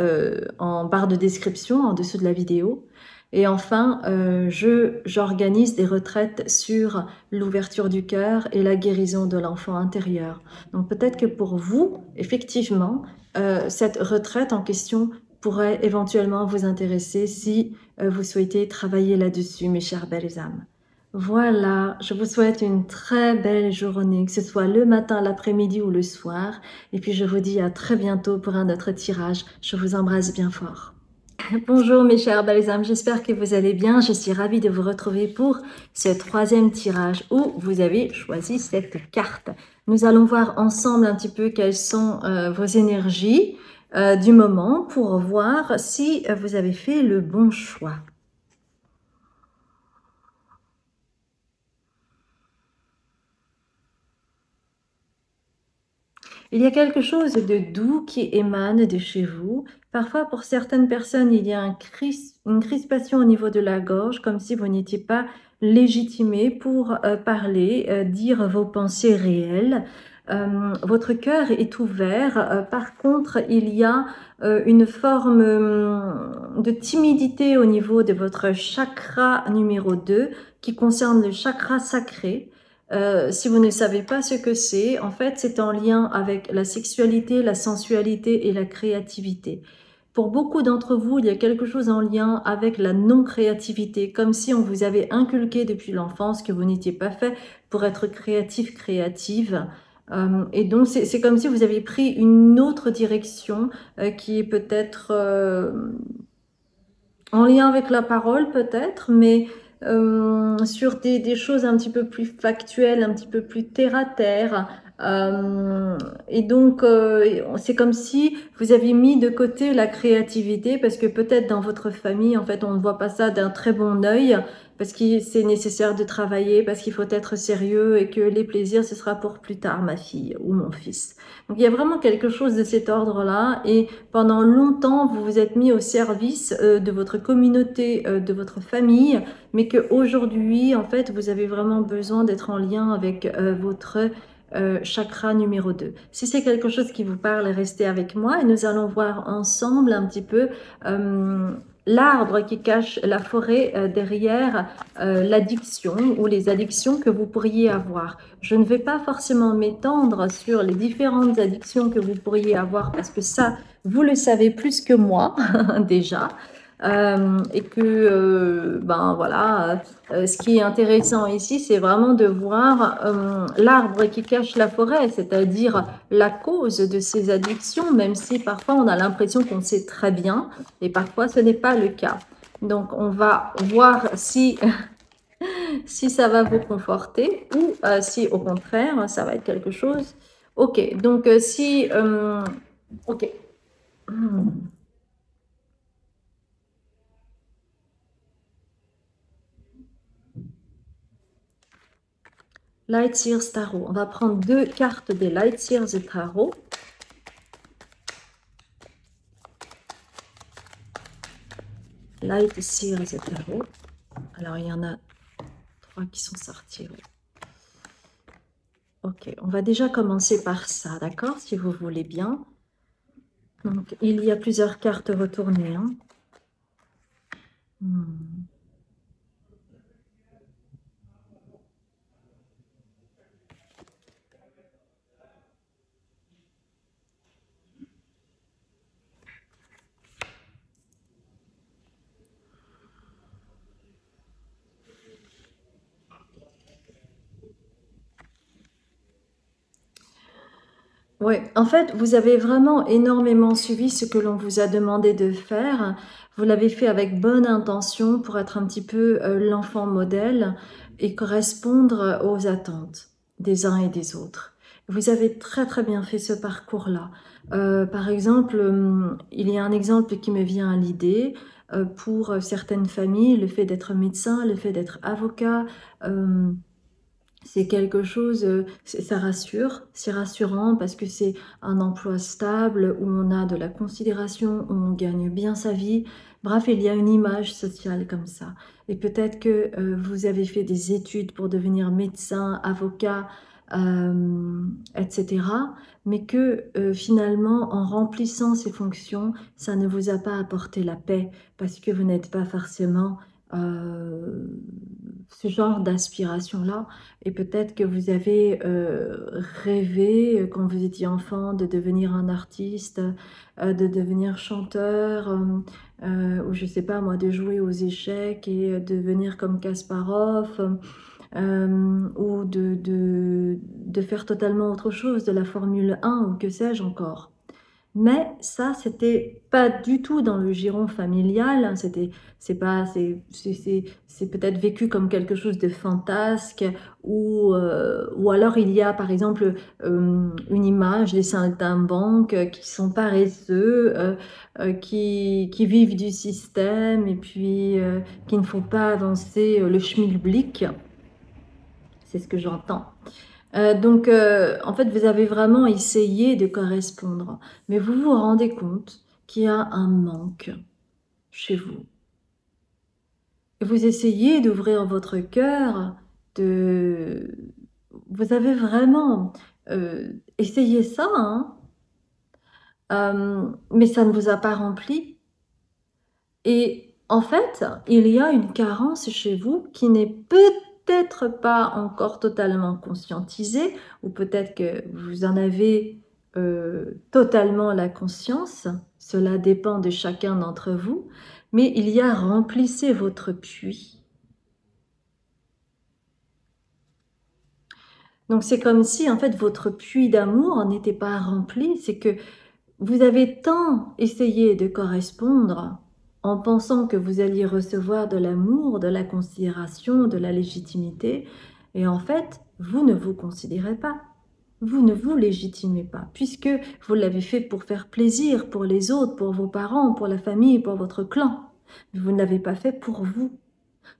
en barre de description en dessous de la vidéo. Et enfin, j'organise des retraites sur l'ouverture du cœur et la guérison de l'enfant intérieur. Donc peut-être que pour vous, effectivement, cette retraite en question pourrait éventuellement vous intéresser si vous souhaitez travailler là-dessus, mes chères belles âmes. Voilà, je vous souhaite une très belle journée, que ce soit le matin, l'après-midi ou le soir. Et puis je vous dis à très bientôt pour un autre tirage. Je vous embrasse bien fort. Bonjour mes chers belles âmes, j'espère que vous allez bien. Je suis ravie de vous retrouver pour ce troisième tirage où vous avez choisi cette carte. Nous allons voir ensemble un petit peu quelles sont vos énergies du moment pour voir si vous avez fait le bon choix. Il y a quelque chose de doux qui émane de chez vous. Parfois, pour certaines personnes, il y a une crispation au niveau de la gorge, comme si vous n'étiez pas légitimé pour parler, dire vos pensées réelles. Votre cœur est ouvert. Par contre, il y a une forme de timidité au niveau de votre chakra numéro 2 qui concerne le chakra sacré. Si vous ne savez pas ce que c'est, en fait, c'est en lien avec la sexualité, la sensualité et la créativité. Pour beaucoup d'entre vous, il y a quelque chose en lien avec la non-créativité, comme si on vous avait inculqué depuis l'enfance que vous n'étiez pas fait pour être créatif, créative. Et donc, c'est comme si vous avez pris une autre direction qui est peut-être en lien avec la parole, peut-être, mais sur des choses un petit peu plus factuelles, un petit peu plus terre à terre. Et donc, c'est comme si vous aviez mis de côté la créativité parce que peut-être dans votre famille, en fait, on ne voit pas ça d'un très bon œil parce que c'est nécessaire de travailler, parce qu'il faut être sérieux et que les plaisirs, ce sera pour plus tard, ma fille ou mon fils. Donc, il y a vraiment quelque chose de cet ordre-là et pendant longtemps, vous vous êtes mis au service de votre communauté, de votre famille, mais qu'aujourd'hui, en fait, vous avez vraiment besoin d'être en lien avec votre chakra numéro 2. Si c'est quelque chose qui vous parle, restez avec moi et nous allons voir ensemble un petit peu l'arbre qui cache la forêt derrière l'addiction ou les addictions que vous pourriez avoir. Je ne vais pas forcément m'étendre sur les différentes addictions que vous pourriez avoir parce que ça, vous le savez plus que moi déjà. Et que, ben voilà, ce qui est intéressant ici, c'est vraiment de voir l'arbre qui cache la forêt, c'est-à-dire la cause de ces addictions, même si parfois on a l'impression qu'on sait très bien, et parfois ce n'est pas le cas. Donc on va voir si, si ça va vous conforter ou si au contraire ça va être quelque chose. Ok, donc si... ok. Light Seers Tarot. On va prendre deux cartes des Light Seers Tarot. Light Seers Tarot. Alors, il y en a trois qui sont sortis. Oui. Ok, on va déjà commencer par ça, d'accord? Si vous voulez bien. Donc, il y a plusieurs cartes retournées. Hein. Oui, en fait, vous avez vraiment énormément suivi ce que l'on vous a demandé de faire. Vous l'avez fait avec bonne intention pour être un petit peu l'enfant modèle et correspondre aux attentes des uns et des autres. Vous avez très très bien fait ce parcours-là. Par exemple, il y a un exemple qui me vient à l'idée. Pour certaines familles, le fait d'être médecin, le fait d'être avocat, c'est quelque chose, ça rassure, c'est rassurant parce que c'est un emploi stable où on a de la considération, où on gagne bien sa vie. Bref, il y a une image sociale comme ça. Et peut-être que vous avez fait des études pour devenir médecin, avocat, etc. Mais que finalement, en remplissant ces fonctions, ça ne vous a pas apporté la paix parce que vous n'êtes pas forcément euh, ce genre d'aspiration-là. Et peut-être que vous avez rêvé, quand vous étiez enfant, de devenir un artiste, de devenir chanteur, ou je sais pas moi, de jouer aux échecs et devenir comme Kasparov, ou de faire totalement autre chose, de la Formule 1 ou que sais-je encore. Mais ça, c'était pas du tout dans le giron familial. C'est pas, c'est peut-être vécu comme quelque chose de fantasque, ou alors il y a par exemple une image des saltimbanques qui sont paresseux, qui vivent du système et puis qui ne font pas avancer le schmilblick. C'est ce que j'entends. En fait, vous avez vraiment essayé de correspondre, mais vous vous rendez compte qu'il y a un manque chez vous. Et vous essayez d'ouvrir votre cœur, de... Vous avez vraiment essayé ça, hein, mais ça ne vous a pas rempli. Et en fait, il y a une carence chez vous qui n'est peut-être pas encore totalement conscientisée, ou peut-être que vous en avez totalement la conscience. Cela dépend de chacun d'entre vous. Mais il y a remplissez votre puits. Donc c'est comme si en fait votre puits d'amour n'était pas rempli. C'est que vous avez tant essayé de correspondre en pensant que vous alliez recevoir de l'amour, de la considération, de la légitimité, et en fait, vous ne vous considérez pas. Vous ne vous légitimez pas, puisque vous l'avez fait pour faire plaisir pour les autres, pour vos parents, pour la famille, pour votre clan. Vous ne l'avez pas fait pour vous.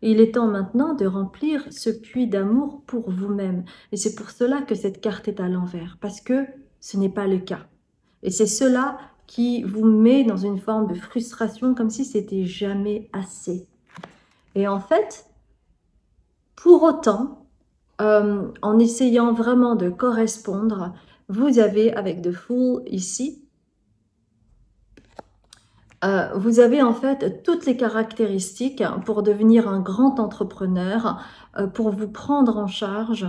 Et il est temps maintenant de remplir ce puits d'amour pour vous-même. Et c'est pour cela que cette carte est à l'envers, parce que ce n'est pas le cas. Et c'est cela qui vous met dans une forme de frustration, comme si c'était jamais assez. Et en fait, pour autant, en essayant vraiment de correspondre, vous avez, avec The Fool ici, vous avez en fait toutes les caractéristiques pour devenir un grand entrepreneur, pour vous prendre en charge,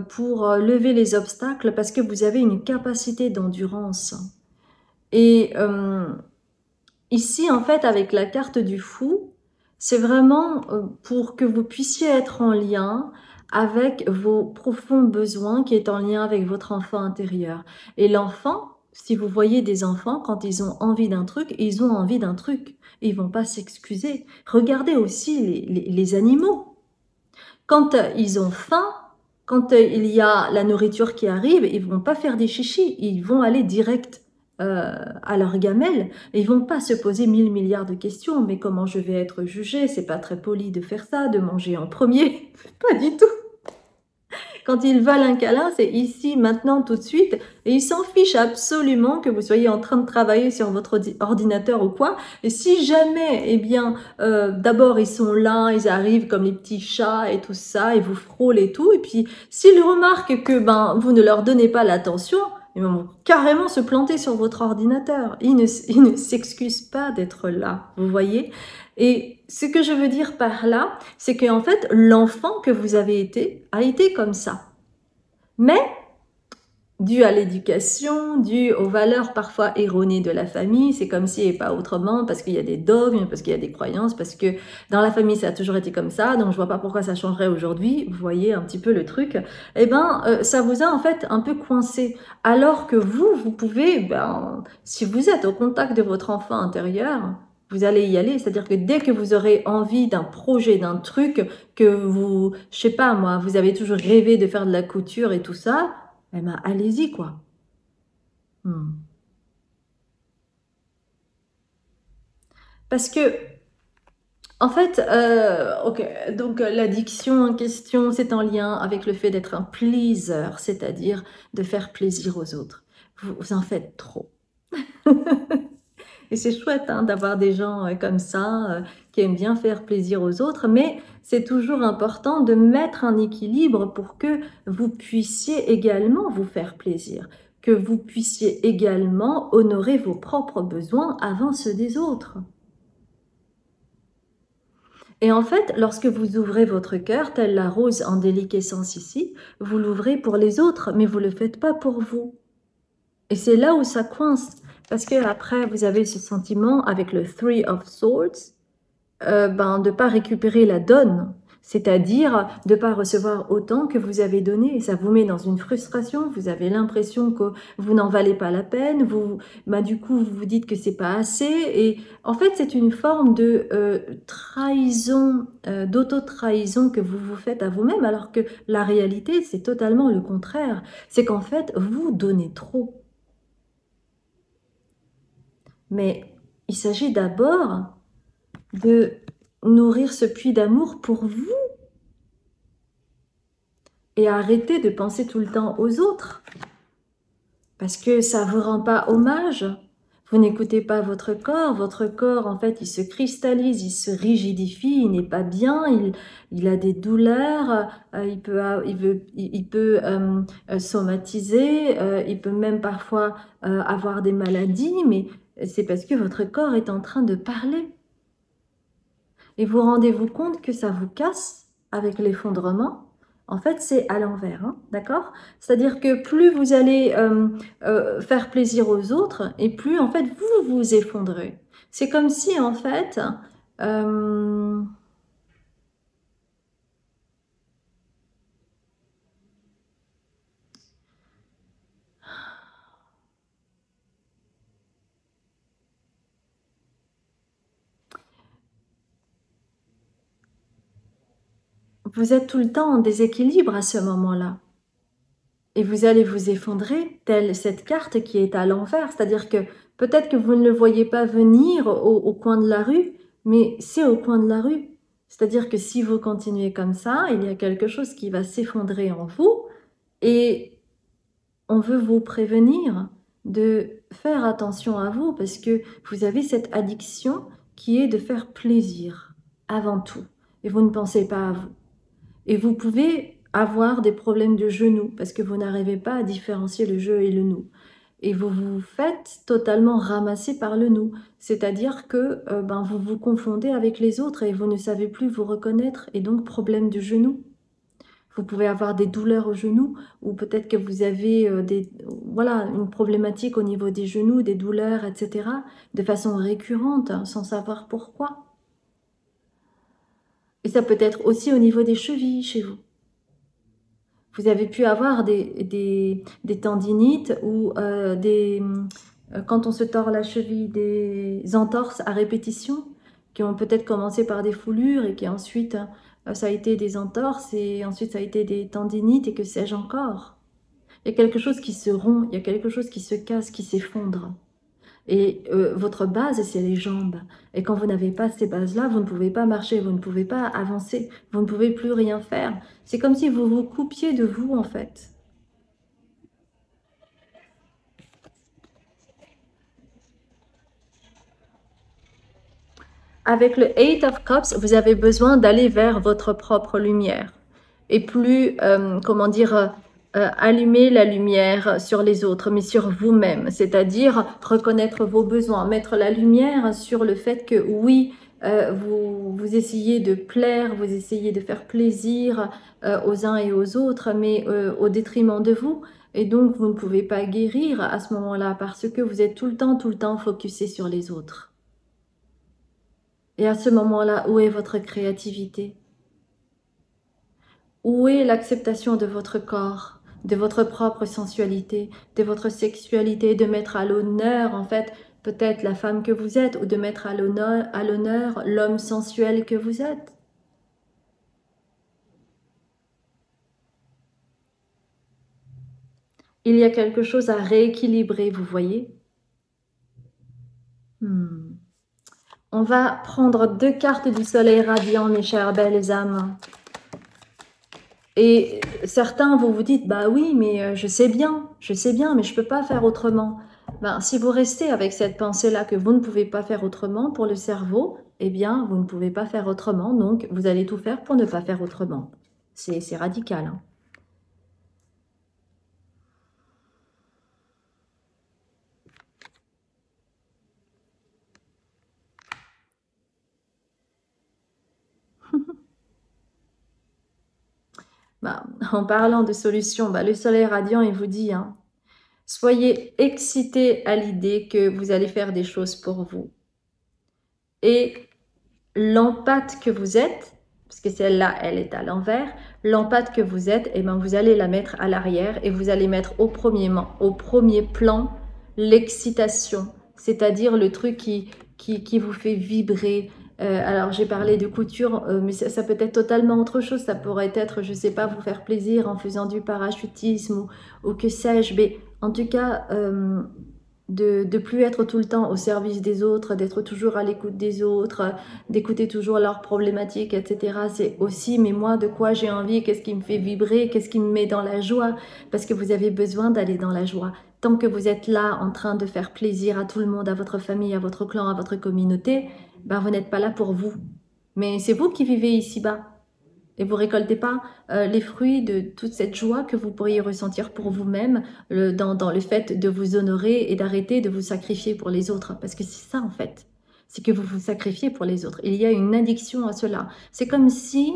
pour lever les obstacles, parce que vous avez une capacité d'endurance. Et ici, en fait, avec la carte du fou, c'est vraiment pour que vous puissiez être en lien avec vos profonds besoins, qui est en lien avec votre enfant intérieur. Et l'enfant, si vous voyez des enfants, quand ils ont envie d'un truc, ils ont envie d'un truc. Ils vont pas s'excuser. Regardez aussi les animaux. Quand ils ont faim, quand il y a la nourriture qui arrive, ils vont pas faire des chichis, ils vont aller direct à leur gamelle, et ils vont pas se poser 1000 milliards de questions. Mais comment je vais être jugé? C'est pas très poli de faire ça, de manger en premier. Pas du tout. Quand ils veulent un câlin, c'est ici, maintenant, tout de suite. Et ils s'en fichent absolument que vous soyez en train de travailler sur votre ordinateur ou quoi. Et si jamais, eh bien, d'abord ils sont là, ils arrivent comme les petits chats et tout ça, ils vous frôlent et tout. Et puis, s'ils remarquent que ben vous ne leur donnez pas l'attention, ils vont carrément se planter sur votre ordinateur. Ils ne s'excusent pas d'être là, vous voyez. Et ce que je veux dire par là, c'est qu'en fait, l'enfant que vous avez été a été comme ça. Mais, dû à l'éducation, dû aux valeurs parfois erronées de la famille, c'est comme si et pas autrement, parce qu'il y a des dogmes, parce qu'il y a des croyances, parce que dans la famille ça a toujours été comme ça, donc je vois pas pourquoi ça changerait aujourd'hui, vous voyez un petit peu le truc, eh ben ça vous a en fait un peu coincé, alors que vous pouvez, ben, si vous êtes au contact de votre enfant intérieur, vous allez y aller, c'est-à-dire que dès que vous aurez envie d'un projet, d'un truc, que vous, je sais pas moi, vous avez toujours rêvé de faire de la couture et tout ça, Eh ben, allez-y, quoi. Parce que, en fait, ok, donc l'addiction en question, c'est en lien avec le fait d'être un pleaser, c'est-à-dire de faire plaisir aux autres. Vous en faites trop. Et c'est chouette hein, d'avoir des gens comme ça qui aiment bien faire plaisir aux autres, mais c'est toujours important de mettre un équilibre pour que vous puissiez également vous faire plaisir, que vous puissiez également honorer vos propres besoins avant ceux des autres. Et en fait, lorsque vous ouvrez votre cœur, telle la rose en déliquescence ici, vous l'ouvrez pour les autres, mais vous ne le faites pas pour vous. Et c'est là où ça coince. Parce que après, vous avez ce sentiment avec le Three of Swords, de ne pas récupérer la donne, c'est-à-dire de ne pas recevoir autant que vous avez donné. Ça vous met dans une frustration, vous avez l'impression que vous n'en valez pas la peine, du coup vous vous dites que c'est pas assez, et en fait c'est une forme de trahison, d'auto-trahison que vous vous faites à vous-même, alors que la réalité c'est totalement le contraire, c'est qu'en fait vous donnez trop. Mais il s'agit d'abord de nourrir ce puits d'amour pour vous et arrêter de penser tout le temps aux autres parce que ça ne vous rend pas hommage. Vous n'écoutez pas votre corps en fait il se cristallise, il se rigidifie, il n'est pas bien, il a des douleurs, il peut somatiser, il peut même parfois avoir des maladies, mais c'est parce que votre corps est en train de parler. Et vous rendez-vous compte que ça vous casse avec l'effondrement? En fait, c'est à l'envers, hein, d'accord? C'est-à-dire que plus vous allez faire plaisir aux autres, et plus, en fait, vous vous effondrez. C'est comme si, en fait, euh, vous êtes tout le temps en déséquilibre à ce moment-là. Et vous allez vous effondrer, telle cette carte qui est à l'envers. C'est-à-dire que peut-être que vous ne le voyez pas venir au coin de la rue, mais c'est au coin de la rue. C'est-à-dire que si vous continuez comme ça, il y a quelque chose qui va s'effondrer en vous et on veut vous prévenir de faire attention à vous parce que vous avez cette addiction qui est de faire plaisir avant tout et vous ne pensez pas à vous. Et vous pouvez avoir des problèmes de genoux parce que vous n'arrivez pas à différencier le je et le nous. Et vous vous faites totalement ramasser par le nous. C'est-à-dire que vous vous confondez avec les autres et vous ne savez plus vous reconnaître et donc problème de genoux. Vous pouvez avoir des douleurs aux genoux ou peut-être que vous avez une problématique au niveau des genoux, des douleurs, etc. de façon récurrente sans savoir pourquoi. Et ça peut être aussi au niveau des chevilles chez vous. Vous avez pu avoir des tendinites ou quand on se tord la cheville, des entorses à répétition qui ont peut-être commencé par des foulures et qui ensuite ça a été des entorses et ensuite ça a été des tendinites et que sais-je encore. Il y a quelque chose qui se rompt, il y a quelque chose qui se casse, qui s'effondre. Et votre base, c'est les jambes. Et quand vous n'avez pas ces bases-là, vous ne pouvez pas marcher, vous ne pouvez pas avancer, vous ne pouvez plus rien faire. C'est comme si vous vous coupiez de vous, en fait. Avec le Eight of Cups, vous avez besoin d'aller vers votre propre lumière. Et plus, allumer la lumière sur les autres, mais sur vous-même. C'est-à-dire reconnaître vos besoins, mettre la lumière sur le fait que oui, vous essayez de plaire, vous essayez de faire plaisir aux uns et aux autres, mais au détriment de vous. Et donc, vous ne pouvez pas guérir à ce moment-là parce que vous êtes tout le temps focusé sur les autres. Et à ce moment-là, où est votre créativité? Où est l'acceptation de votre corps, de votre propre sensualité, de votre sexualité, de mettre à l'honneur, en fait, peut-être la femme que vous êtes, ou de mettre à l'honneur l'homme sensuel que vous êtes? Il y a quelque chose à rééquilibrer, vous voyez. On va prendre 2 cartes du soleil radiant, mes chères belles âmes. Et certains, vous vous dites, bah oui, mais je sais bien, mais je peux pas faire autrement. Ben, si vous restez avec cette pensée-là que vous ne pouvez pas faire autrement pour le cerveau, eh bien, vous ne pouvez pas faire autrement, donc vous allez tout faire pour ne pas faire autrement. C'est radical, hein. Ben, en parlant de solution, ben, le soleil radiant, il vous dit, hein, soyez excités à l'idée que vous allez faire des choses pour vous. Et l'empathe que vous êtes, parce que celle-là, elle est à l'envers, l'empathe que vous êtes, eh ben, vous allez la mettre à l'arrière et vous allez mettre au premier plan l'excitation, c'est-à-dire le truc qui vous fait vibrer. Alors, j'ai parlé de couture, mais ça peut être totalement autre chose. Ça pourrait être, je ne sais pas, vous faire plaisir en faisant du parachutisme ou que sais-je. Mais en tout cas, de plus être tout le temps au service des autres, d'être toujours à l'écoute des autres, d'écouter toujours leurs problématiques, etc. C'est aussi, mais moi, de quoi j'ai envie, qu'est-ce qui me fait vibrer, qu'est-ce qui me met dans la joie, parce que vous avez besoin d'aller dans la joie. Tant que vous êtes là en train de faire plaisir à tout le monde, à votre famille, à votre clan, à votre communauté, ben vous n'êtes pas là pour vous. Mais c'est vous qui vivez ici-bas. Et vous récoltez pas les fruits de toute cette joie que vous pourriez ressentir pour vous-même dans le fait de vous honorer et d'arrêter de vous sacrifier pour les autres. Parce que c'est ça en fait, c'est que vous vous sacrifiez pour les autres. Il y a une addiction à cela. C'est comme si,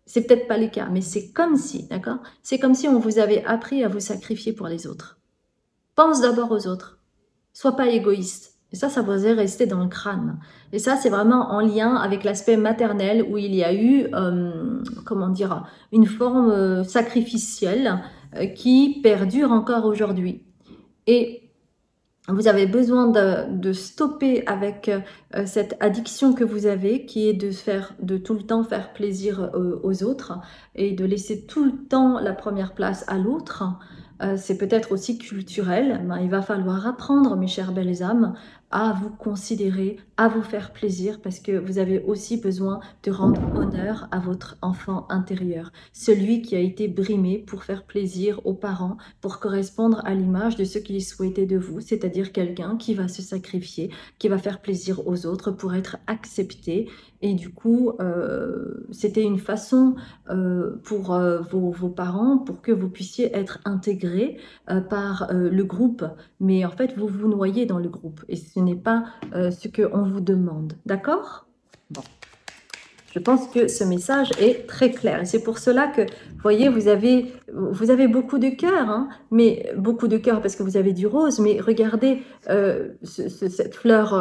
c'est peut-être pas le cas, mais c'est comme si, d'accord? C'est comme si on vous avait appris à vous sacrifier pour les autres. Pense d'abord aux autres. Sois pas égoïste. Et ça vous est resté dans le crâne. Et ça, c'est vraiment en lien avec l'aspect maternel où il y a eu, comment dire, une forme sacrificielle qui perdure encore aujourd'hui. Et vous avez besoin de stopper avec cette addiction que vous avez, qui est de tout le temps faire plaisir aux autres et de laisser tout le temps la première place à l'autre. C'est peut-être aussi culturel, mais il va falloir apprendre, mes chères belles âmes, à vous considérer, à vous faire plaisir, parce que vous avez aussi besoin de rendre honneur à votre enfant intérieur, celui qui a été brimé pour faire plaisir aux parents, pour correspondre à l'image de ce qu'ils souhaitaient de vous, c'est-à-dire quelqu'un qui va se sacrifier, qui va faire plaisir aux autres pour être accepté. Et du coup, c'était une façon pour vos parents, pour que vous puissiez être intégrés par le groupe. Mais en fait, vous vous noyez dans le groupe et ce n'est pas ce qu'on vous demande. D'accord? Bon. Je pense que ce message est très clair. Et c'est pour cela que, vous voyez, vous avez beaucoup de cœur, hein, mais beaucoup de cœur parce que vous avez du rose. Mais regardez cette fleur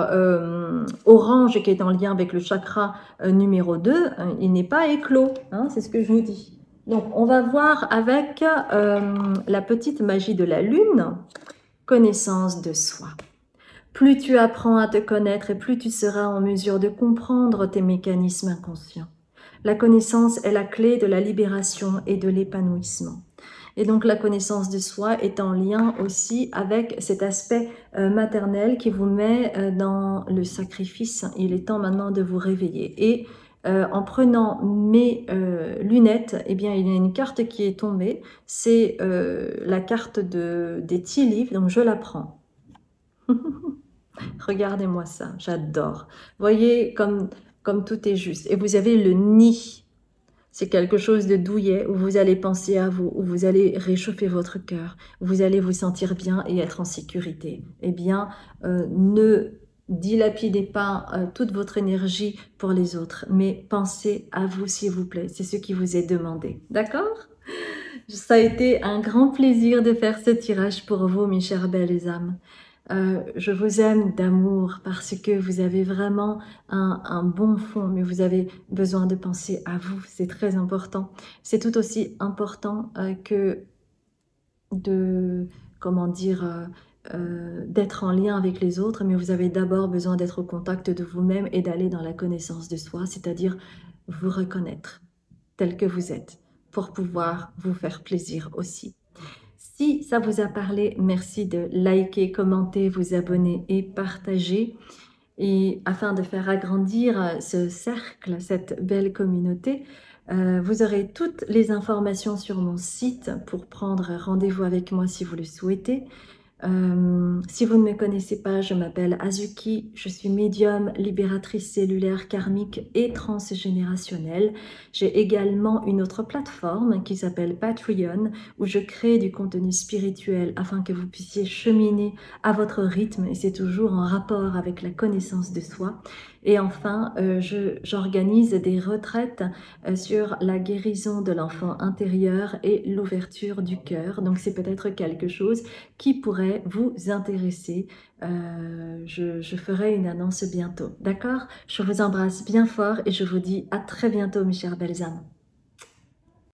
orange qui est en lien avec le chakra numéro 2, il n'est pas éclos, hein, c'est ce que je vous dis. Donc, on va voir avec la petite magie de la lune, connaissance de soi. Plus tu apprends à te connaître et plus tu seras en mesure de comprendre tes mécanismes inconscients. La connaissance est la clé de la libération et de l'épanouissement. Et donc la connaissance de soi est en lien aussi avec cet aspect maternel qui vous met dans le sacrifice. Il est temps maintenant de vous réveiller. Et en prenant mes lunettes, eh bien, il y a une carte qui est tombée. C'est la carte des tea leaves, donc je la prends. Regardez-moi ça, j'adore. Voyez comme tout est juste. Et vous avez le nid. C'est quelque chose de douillet où vous allez penser à vous, où vous allez réchauffer votre cœur, où vous allez vous sentir bien et être en sécurité. Eh bien, ne dilapidez pas toute votre énergie pour les autres, mais pensez à vous, s'il vous plaît. C'est ce qui vous est demandé. D'accord? Ça a été un grand plaisir de faire ce tirage pour vous, mes chères belles âmes. Je vous aime d'amour parce que vous avez vraiment un bon fond, mais vous avez besoin de penser à vous, c'est très important. C'est tout aussi important que comment dire, d'être en lien avec les autres, mais vous avez d'abord besoin d'être au contact de vous-même et d'aller dans la connaissance de soi, c'est-à-dire vous reconnaître tel que vous êtes, pour pouvoir vous faire plaisir aussi. Si ça vous a parlé, merci de liker, commenter, vous abonner et partager. Et afin de faire agrandir ce cercle, cette belle communauté, vous aurez toutes les informations sur mon site pour prendre rendez-vous avec moi si vous le souhaitez. Si vous ne me connaissez pas, je m'appelle Azuki, je suis médium, libératrice cellulaire karmique et transgénérationnelle. J'ai également une autre plateforme qui s'appelle Patreon où je crée du contenu spirituel afin que vous puissiez cheminer à votre rythme et c'est toujours en rapport avec la connaissance de soi. Et enfin, j'organise des retraites sur la guérison de l'enfant intérieur et l'ouverture du cœur. Donc c'est peut-être quelque chose qui pourrait vous intéresser. Je ferai une annonce bientôt, d'accord? Je vous embrasse bien fort et je vous dis à très bientôt, mes chères belles âmes.